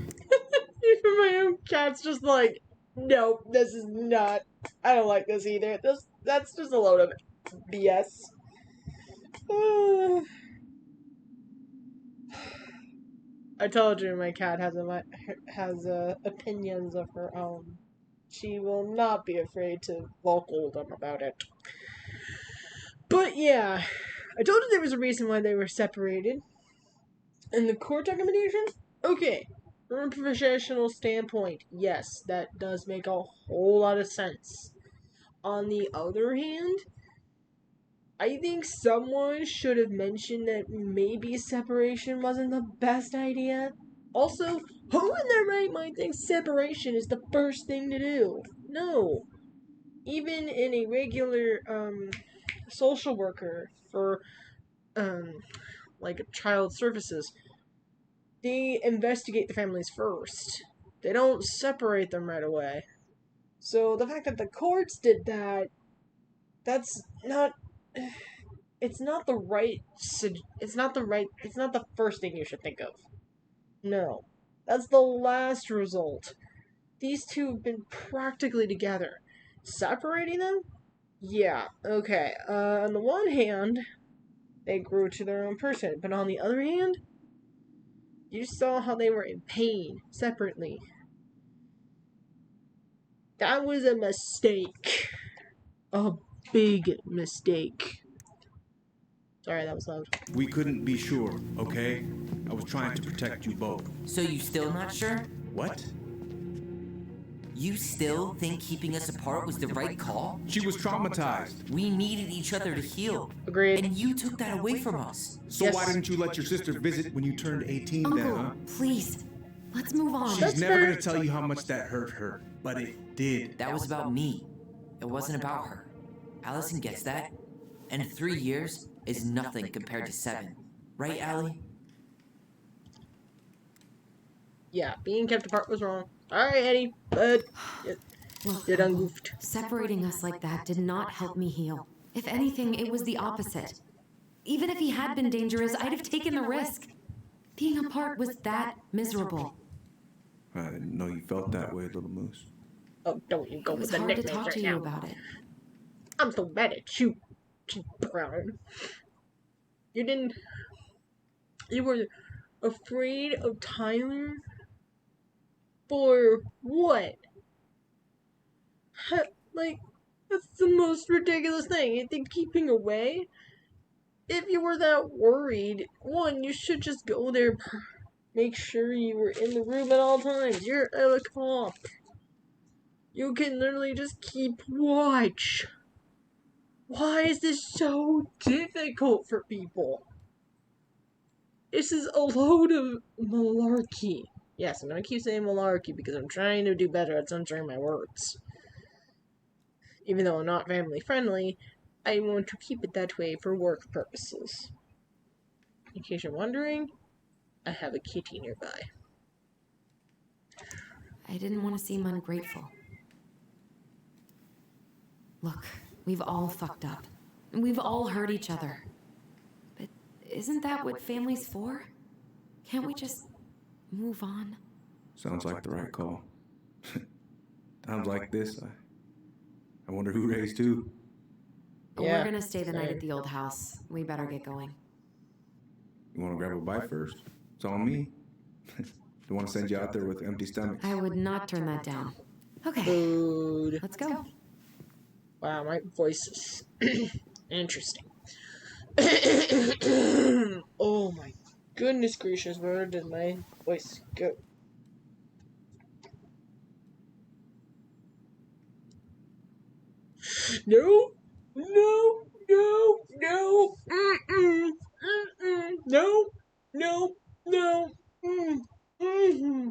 Even my own cat's just like, nope, this is not. I don't like this either. That's just a load of BS. I told you my cat has opinions of her own. She will not be afraid to vocal them about it. But yeah, I told you there was a reason why they were separated. And the court recommendation? Okay, from a professional standpoint, yes, that does make a whole lot of sense. On the other hand, I think someone should have mentioned that maybe separation wasn't the best idea. Also, who in their right mind thinks separation is the first thing to do? No. Even in a regular, social worker for, like child services, they investigate the families first. They don't separate them right away. So the fact that the courts did that, that's not... It's not the first thing you should think of. No. That's the last result. These two have been practically together. Separating them? Yeah, okay. On the one hand, they grew to their own person, but on the other hand, you saw how they were in pain separately. That was a mistake. A big mistake. Sorry, that was loud. we couldn't be sure, okay? I was trying to protect you both. So you still not sure? What? You still think keeping us apart was the right call? She was traumatized. We needed each other to heal. Agreed. And you took that away from us. So Yes. why didn't you let your sister visit when you turned 18 then, Uncle, huh? please, let's move on. She's That's never fair. gonna tell you how much that hurt her, but it did. That was about me. It wasn't about her. Allison gets that. And 3 years is nothing compared to 7. Right, Allie? Yeah, being kept apart was wrong. Alright, Eddie, but Look, you're done Uncle, goofed. separating us like that did not help me heal. If anything, it was the opposite. Even if he had been dangerous, I'd have taken the risk. Being apart was that miserable. I didn't know you felt that way, little moose. Oh, don't you go It with was the hard to nicknames talk right to you now. about it. I'm so mad at you, Brown. You were afraid of Tyler? For what? Like, that's the most ridiculous thing. You think keeping away? If you were that worried, one, you should just go there, make sure you were in the room at all times. You're a cop. You can literally just keep watch. Why is this so difficult for people? This is a load of malarkey. Yes, I'm gonna keep saying malarkey because I'm trying to do better at censoring my words. Even though I'm not family friendly, I want to keep it that way for work purposes. In case you're wondering, I have a kitty nearby. I didn't want to seem ungrateful. Look, we've all fucked up. We've all hurt each other. But isn't that what family's for? Can't we just move on? Sounds like the right call. Times like this, I wonder who raised who. Yeah, We're gonna stay the night same. at the old house. We better get going. You want to grab a bite first? It's on me. Don't want to send you out there with empty stomach. I would not turn that down. Okay, Food. let's go. Wow, my voice is interesting. Oh my goodness gracious, where did my voice go? No, no, no, no, mm-mm, mm-mm, no, no, no, mm-hmm.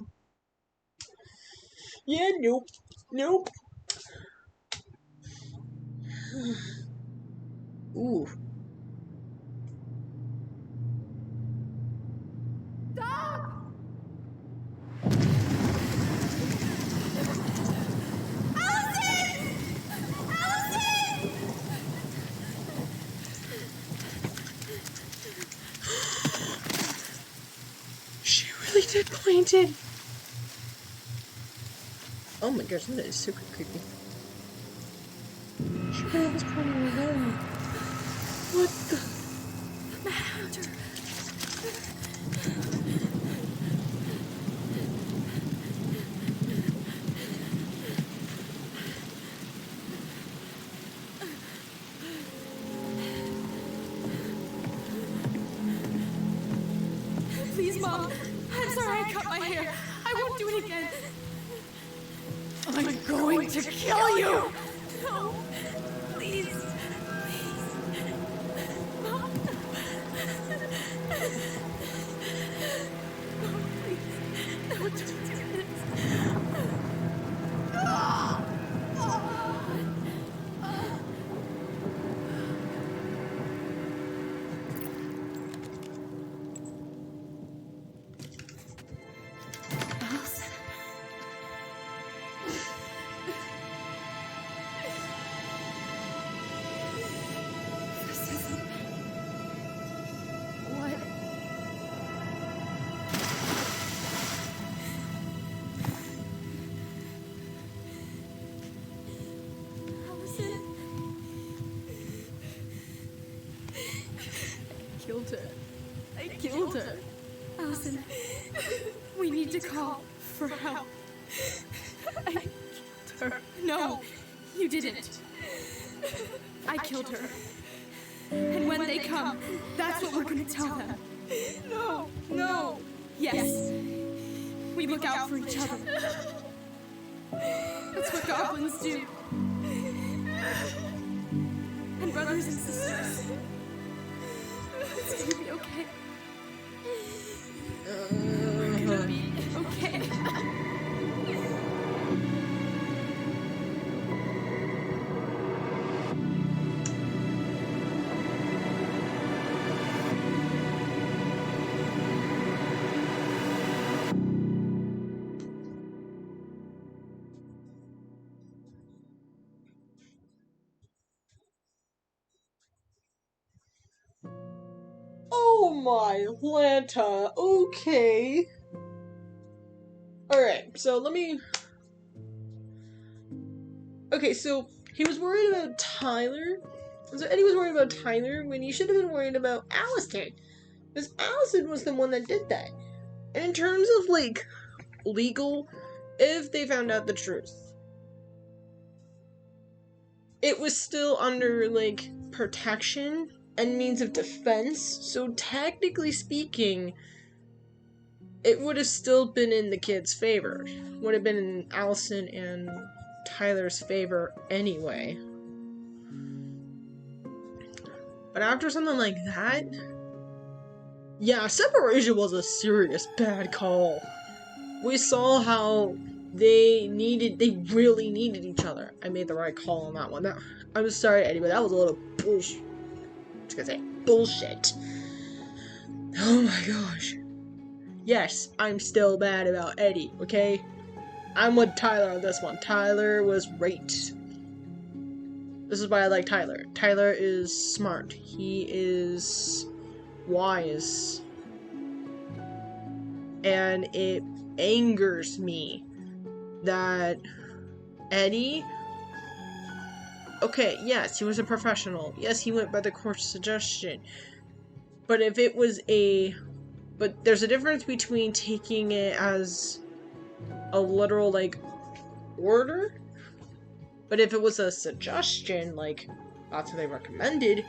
Yeah, nope, nope. Ooh. She really did point it. Oh my gosh, that is super creepy. She really was pointing a gun. What the? Manhunter. Please, Mom. I'm sorry I cut my hair. I won't do it again. I'm going to kill you! No. Please. Please. Mom. Mom, please. No, don't do this. Allison. This isn't... What? Allison. I killed her. I killed her. Allison, we need to call for help. I killed her. No, you didn't. I killed her. And when they come, that's what we're gonna tell them. No, no. Yes. We look out for each other. That's what goblins do. And brothers and sisters. It's gonna be okay. We're gonna be okay. Oh my Lanta. Okay. Alright, so let me... Okay, so he was worried about Tyler. So Eddie was worried about Tyler when he should have been worried about Allison. Because Allison was the one that did that. And in terms of, like, legal, if they found out the truth, it was still under, like, protection and means of defense. So technically speaking, it would have still been in the kid's favor. Would have been in Allison and Tyler's favor anyway. But after something like that, yeah, separation was a serious bad call. We saw how they really needed each other. I made the right call on that one. I'm sorry, Eddie, but that was a little bullshit. I was gonna say bullshit. Oh my gosh. Yes, I'm still bad about Eddie, okay? I'm with Tyler on this one. Tyler was great. This is why I like Tyler. Tyler is smart. He is wise. And it angers me that Eddie... Okay, yes, he was a professional. Yes, he went by the court's suggestion. But if it was a... But there's a difference between taking it as a literal, like, order. But if it was a suggestion, like, that's what they recommended,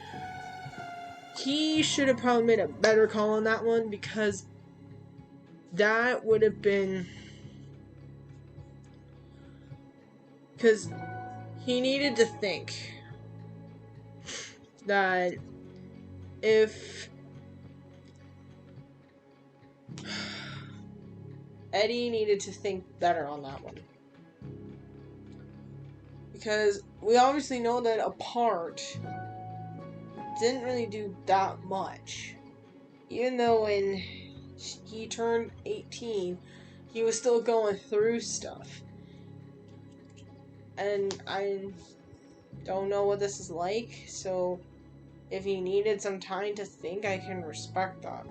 he should have probably made a better call on that one, because that would have been... Because he needed to think that if Eddie needed to think better on that one. Because we obviously know that Apart didn't really do that much. Even though when he turned 18, he was still going through stuff. And I don't know what this is like, so if he needed some time to think, I can respect that.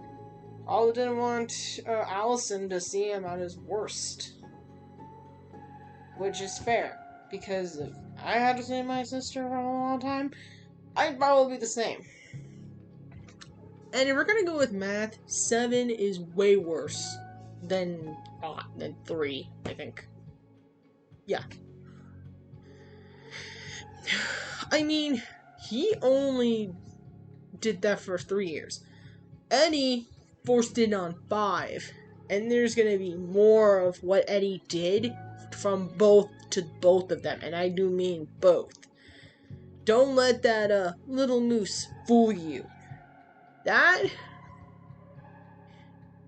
I didn't want Allison to see him at his worst. Which is fair, because if I had to see my sister for a long time, I'd probably be the same. And if we're gonna go with math, 7 is way worse than 3, I think. Yeah. I mean, he only did that for 3 years. Eddie forced it on 5, and there's gonna be more of what Eddie did from both of them, and I do mean both. Don't let that little moose fool you. That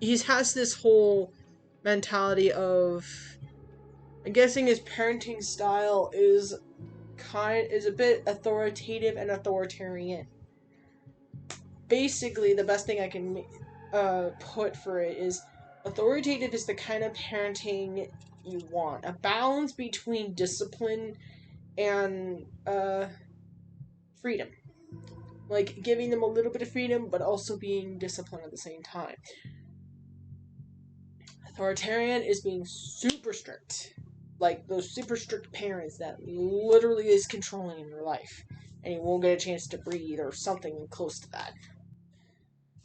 he has this whole mentality of, I'm guessing his parenting style is a bit authoritative and authoritarian. Basically, the best thing I can put for it is authoritative is the kind of parenting you want. A balance between discipline and freedom. Like, giving them a little bit of freedom, but also being disciplined at the same time. Authoritarian is being super strict. Like, those super strict parents that literally is controlling your life. And you won't get a chance to breathe or something close to that.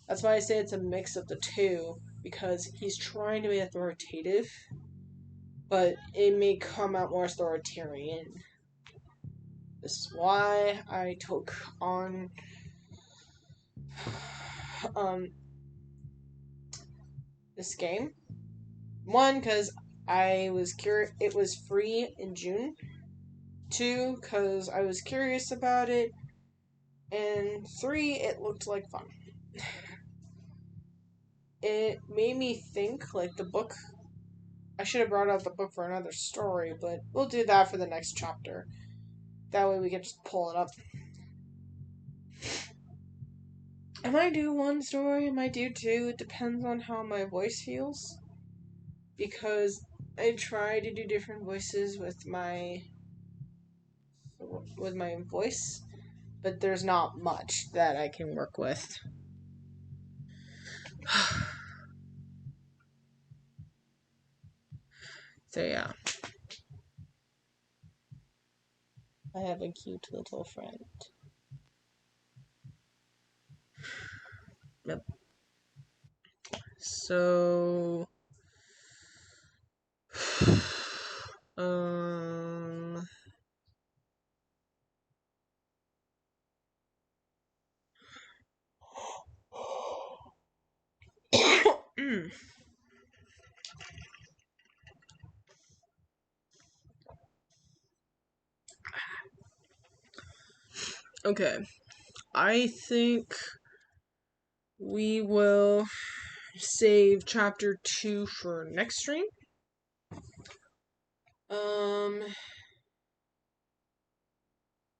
That's why I say it's a mix of the two, because he's trying to be authoritative, but it may come out more authoritarian. This is why I took on this game. 1, because I was curious, it was free in June. 2, because I was curious about it. And 3, it looked like fun. It made me think, like, the book. I should have brought out the book for another story, but we'll do that for the next chapter. That way we can just pull it up. I might do 1 story, I might do 2. It depends on how my voice feels. Because I try to do different voices with my voice, but there's not much that I can work with. So yeah. I have a cute little friend. Yep. So okay. I think we will save chapter 2 for next stream.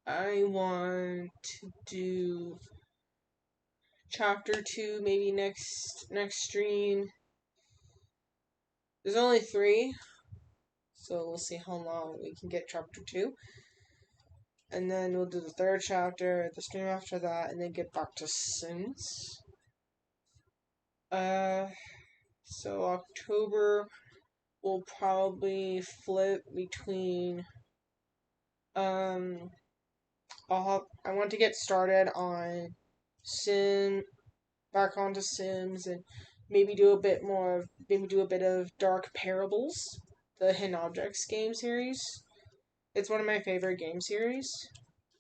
I want to do chapter 2 maybe next stream. There's only 3, so we'll see how long we can get chapter 2. And then we'll do the 3rd chapter, the stream after that, and then get back to Sims. So October will probably flip between, I want to get started on back onto Sims, and maybe do a bit of Dark Parables, the Hidden Objects game series. It's one of my favorite game series.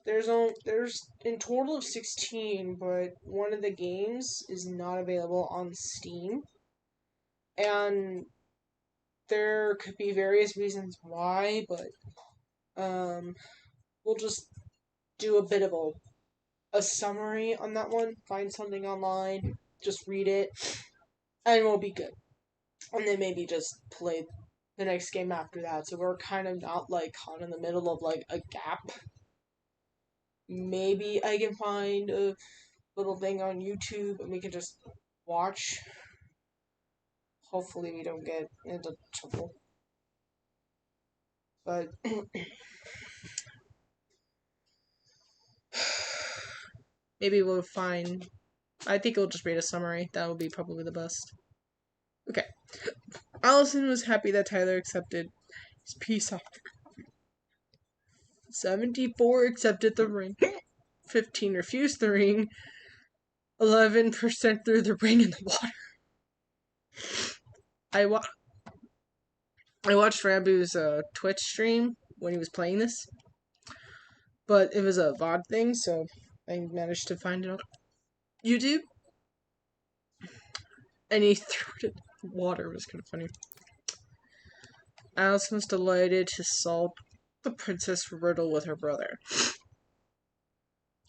There's in total of 16, but one of the games is not available on Steam. And there could be various reasons why, but we'll just do a bit of a summary on that one. Find something online, just read it, and we'll be good. And then maybe just play the next game after that, so we're kind of not like caught in the middle of like a gap. Maybe I can find a little thing on YouTube and we can just watch. Hopefully we don't get into trouble. But maybe we'll find. I think we'll just read a summary. That would be probably the best. Okay. Allison was happy that Tyler accepted his peace offer. 74 accepted the ring. 15 refused the ring. 11% threw the ring in the water. I watched Rambu's Twitch stream when he was playing this. But it was a VOD thing, so I managed to find it on YouTube. And he threw it in the water. It was kind of funny. Allison was delighted to solve the princess riddle with her brother.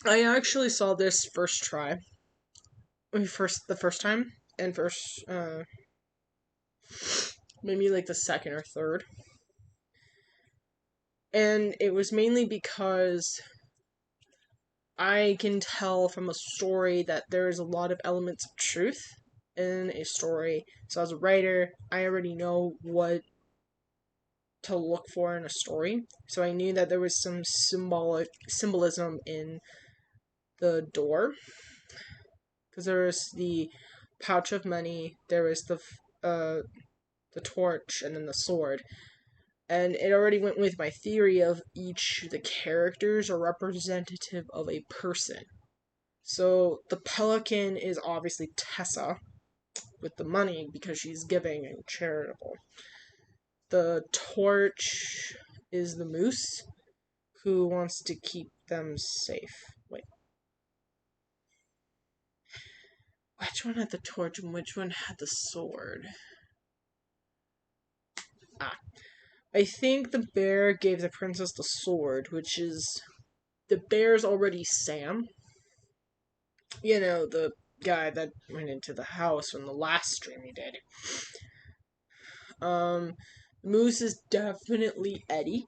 I actually saw this first try. The first time. And maybe like the second or third. And it was mainly because I can tell from a story that there's a lot of elements of truth in a story. So as a writer, I already know what to look for in a story. So I knew that there was some symbolism in the door. Because there was the pouch of money, there was the torch, and then the sword. And it already went with my theory of each of the characters are representative of a person. So the pelican is obviously Tessa with the money because she's giving and charitable. The torch is the moose who wants to keep them safe. Wait. Which one had the torch and which one had the sword? I think the bear gave the princess the sword, which is... The bear's already Sam. You know, the guy that went into the house in the last stream he did. Moose is definitely Eddie,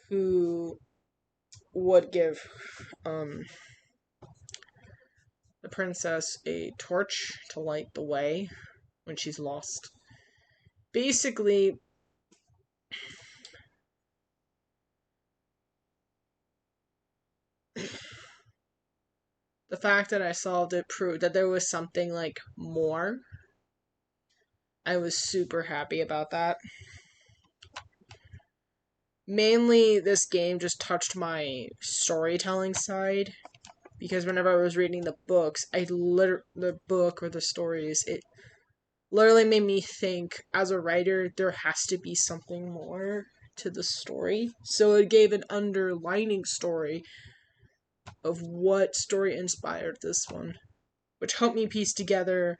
who would give, the princess a torch to light the way when she's lost. Basically, the fact that I solved it proved that there was something, like, more. I was super happy about that. Mainly, this game just touched my storytelling side. Because whenever I was reading the books, the book or the stories, it literally made me think, as a writer, there has to be something more to the story. So it gave an underlining story of what story inspired this one, which helped me piece together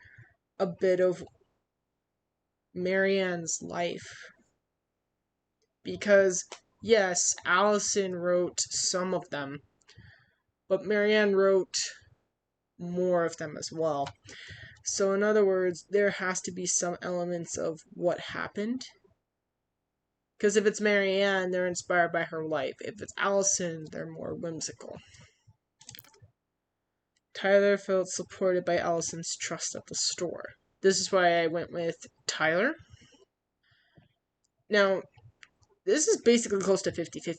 a bit of Marianne's life. Because, yes, Allison wrote some of them, but Marianne wrote more of them as well. So in other words, there has to be some elements of what happened. Because if it's Marianne, they're inspired by her life. If it's Allison, they're more whimsical. Tyler felt supported by Allison's trust at the store. This is why I went with Tyler. Now, this is basically close to 50-50.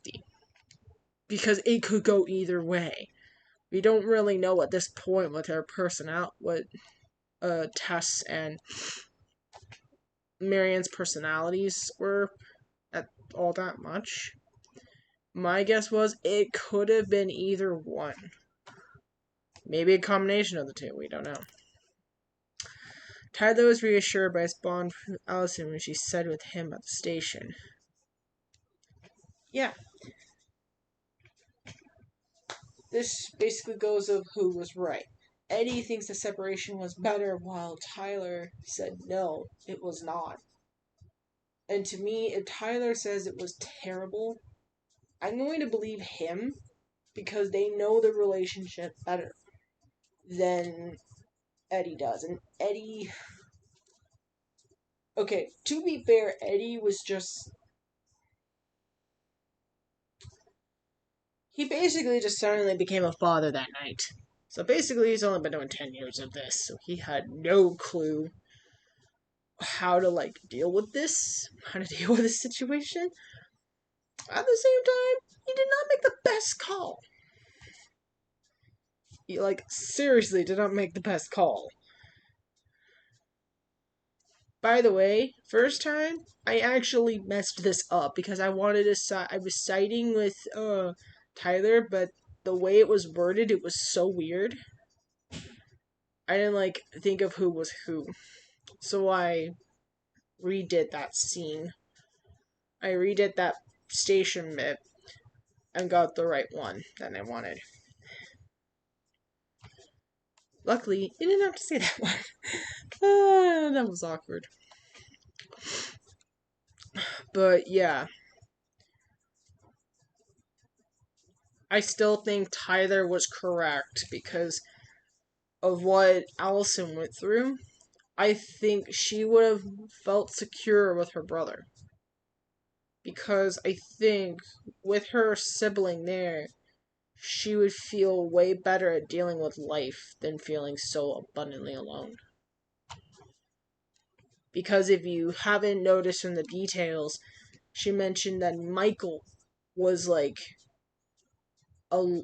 Because it could go either way. We don't really know at this point what their Tess and Marianne's personalities were at all that much. My guess was it could have been either one. Maybe a combination of the two, we don't know. Tyler was reassured by his bond with Allison when she said with him at the station. Yeah. This basically goes of who was right. Eddie thinks the separation was better, while Tyler said no, it was not. And to me, if Tyler says it was terrible, I'm going to believe him, because they know the relationship better than Eddie does. And Eddie Okay, to be fair, Eddie was just... He basically just suddenly became a father that night. So basically, he's only been doing 10 years of this, so he had no clue how to, like, deal with this, how to deal with this situation. At the same time, he did not make the best call. He, like, seriously did not make the best call. By the way, first time, I actually messed this up because I wanted to I was siding with Tyler, but the way it was worded, it was so weird. I didn't like think of who was who. So I redid that scene. I redid that station bit and got the right one that I wanted. Luckily, you didn't have to say that one. That was awkward. But yeah. I still think Tyler was correct because of what Allison went through. I think she would have felt secure with her brother. Because I think with her sibling there, she would feel way better at dealing with life than feeling so abundantly alone. Because if you haven't noticed in the details, she mentioned that Michael was like a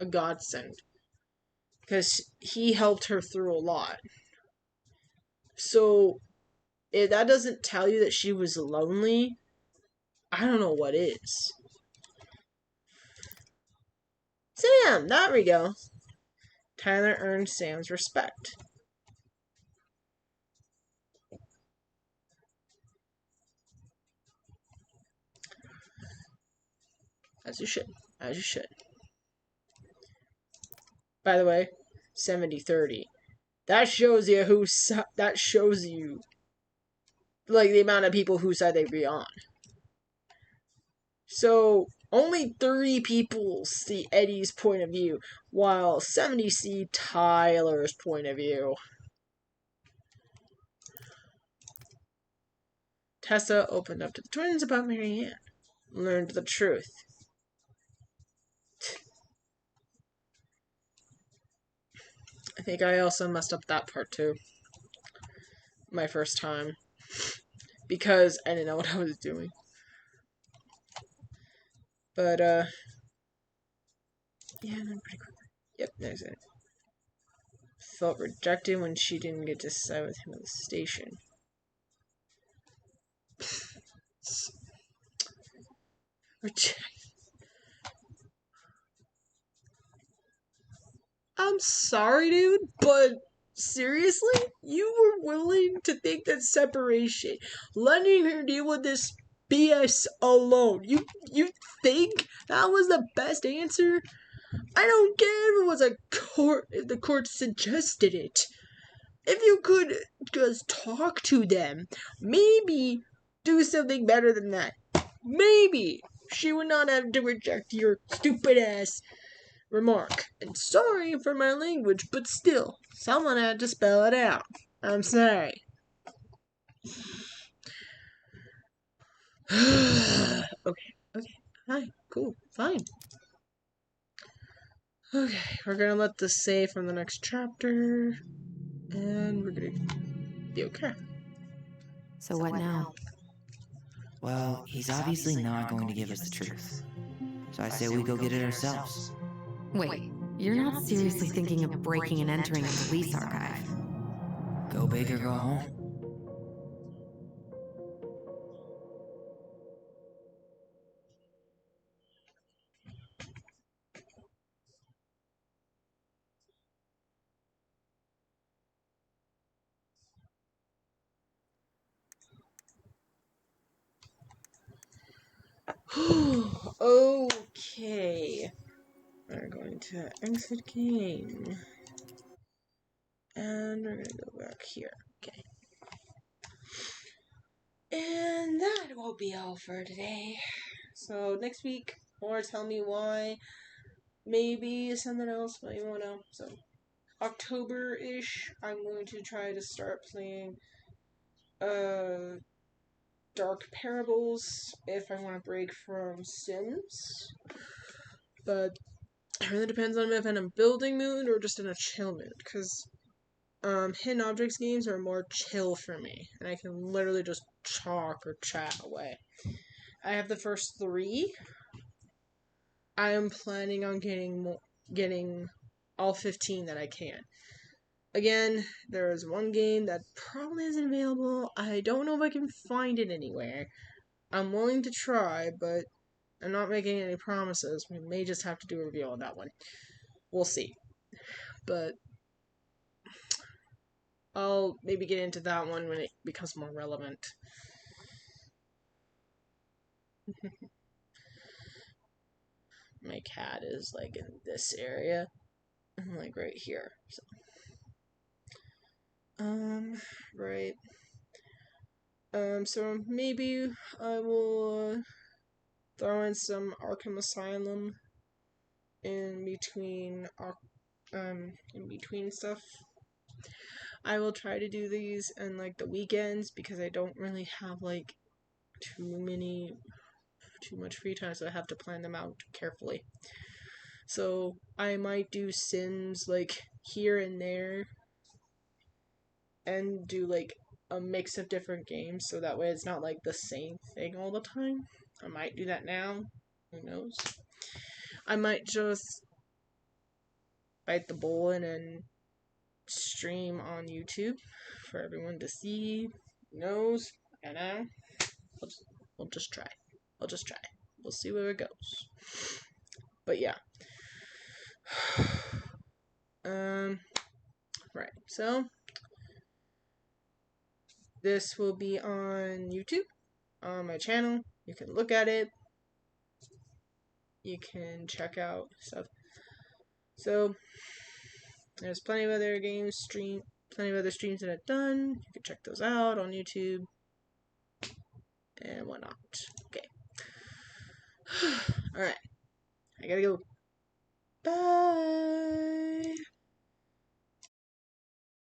godsend. Because he helped her through a lot. So, if that doesn't tell you that she was lonely, I don't know what is. Sam! There we go. Tyler earned Sam's respect. As you should. As you should. By the way, 70-30. That shows you like the amount of people who said they'd be on. So only 3 people see Eddie's point of view, while 70 see Tyler's point of view. Tessa opened up to the twins about Marianne. Learned the truth. I think I also messed up that part too. My first time. Because I didn't know what I was doing. But, yeah, I'm pretty quick. Yep, there's it. Felt rejected when she didn't get to side with him at the station. I'm sorry, dude, but seriously? You were willing to think that separation, letting her deal with this BS alone, you think that was the best answer? I don't care if it was a court, if the court suggested it. If you could just talk to them, maybe do something better than that. Maybe she would not have to reject your stupid ass remark. And sorry for my language, but still, someone had to spell it out. I'm sorry. Okay, fine, cool, fine. Okay, we're gonna let this save from the next chapter, and we're gonna be okay. So what now? Well, he's obviously not going to give us the truth. So I say we go get it ourselves. Wait, you're not seriously thinking of breaking and entering a police archive? Go big or go home. Okay. We're going to exit game. And we're gonna go back here. Okay. And that will be all for today. So next week, or tell me why. Maybe something else, but you won't know. So October-ish, I'm going to try to start playing Dark Parables if I want to break from Sims. But it really depends on if I'm in a building mood or just in a chill mood, because hidden objects games are more chill for me, and I can literally just talk or chat away. I have the first 3. I am planning on getting all 15 that I can. Again, there is one game that probably isn't available. I don't know if I can find it anywhere. I'm willing to try, but I'm not making any promises. We may just have to do a review on that one. We'll see. But I'll maybe get into that one when it becomes more relevant. My cat is like in this area. I'm like right here. So. Right. So maybe I will throw in some Arkham Asylum in between stuff. I will try to do these on like the weekends because I don't really have like too much free time, so I have to plan them out carefully. So I might do Sims like here and there and do like a mix of different games, so that way it's not like the same thing all the time. I might do that now. Who knows? I might just bite the bullet and stream on YouTube for everyone to see. Who knows? I know. We'll just try. We'll see where it goes. But yeah. Right. So this will be on YouTube, on my channel. You can look at it. You can check out stuff. So there's plenty of other plenty of other streams that I've done. You can check those out on YouTube and whatnot. Okay. Alright. I gotta go. Bye.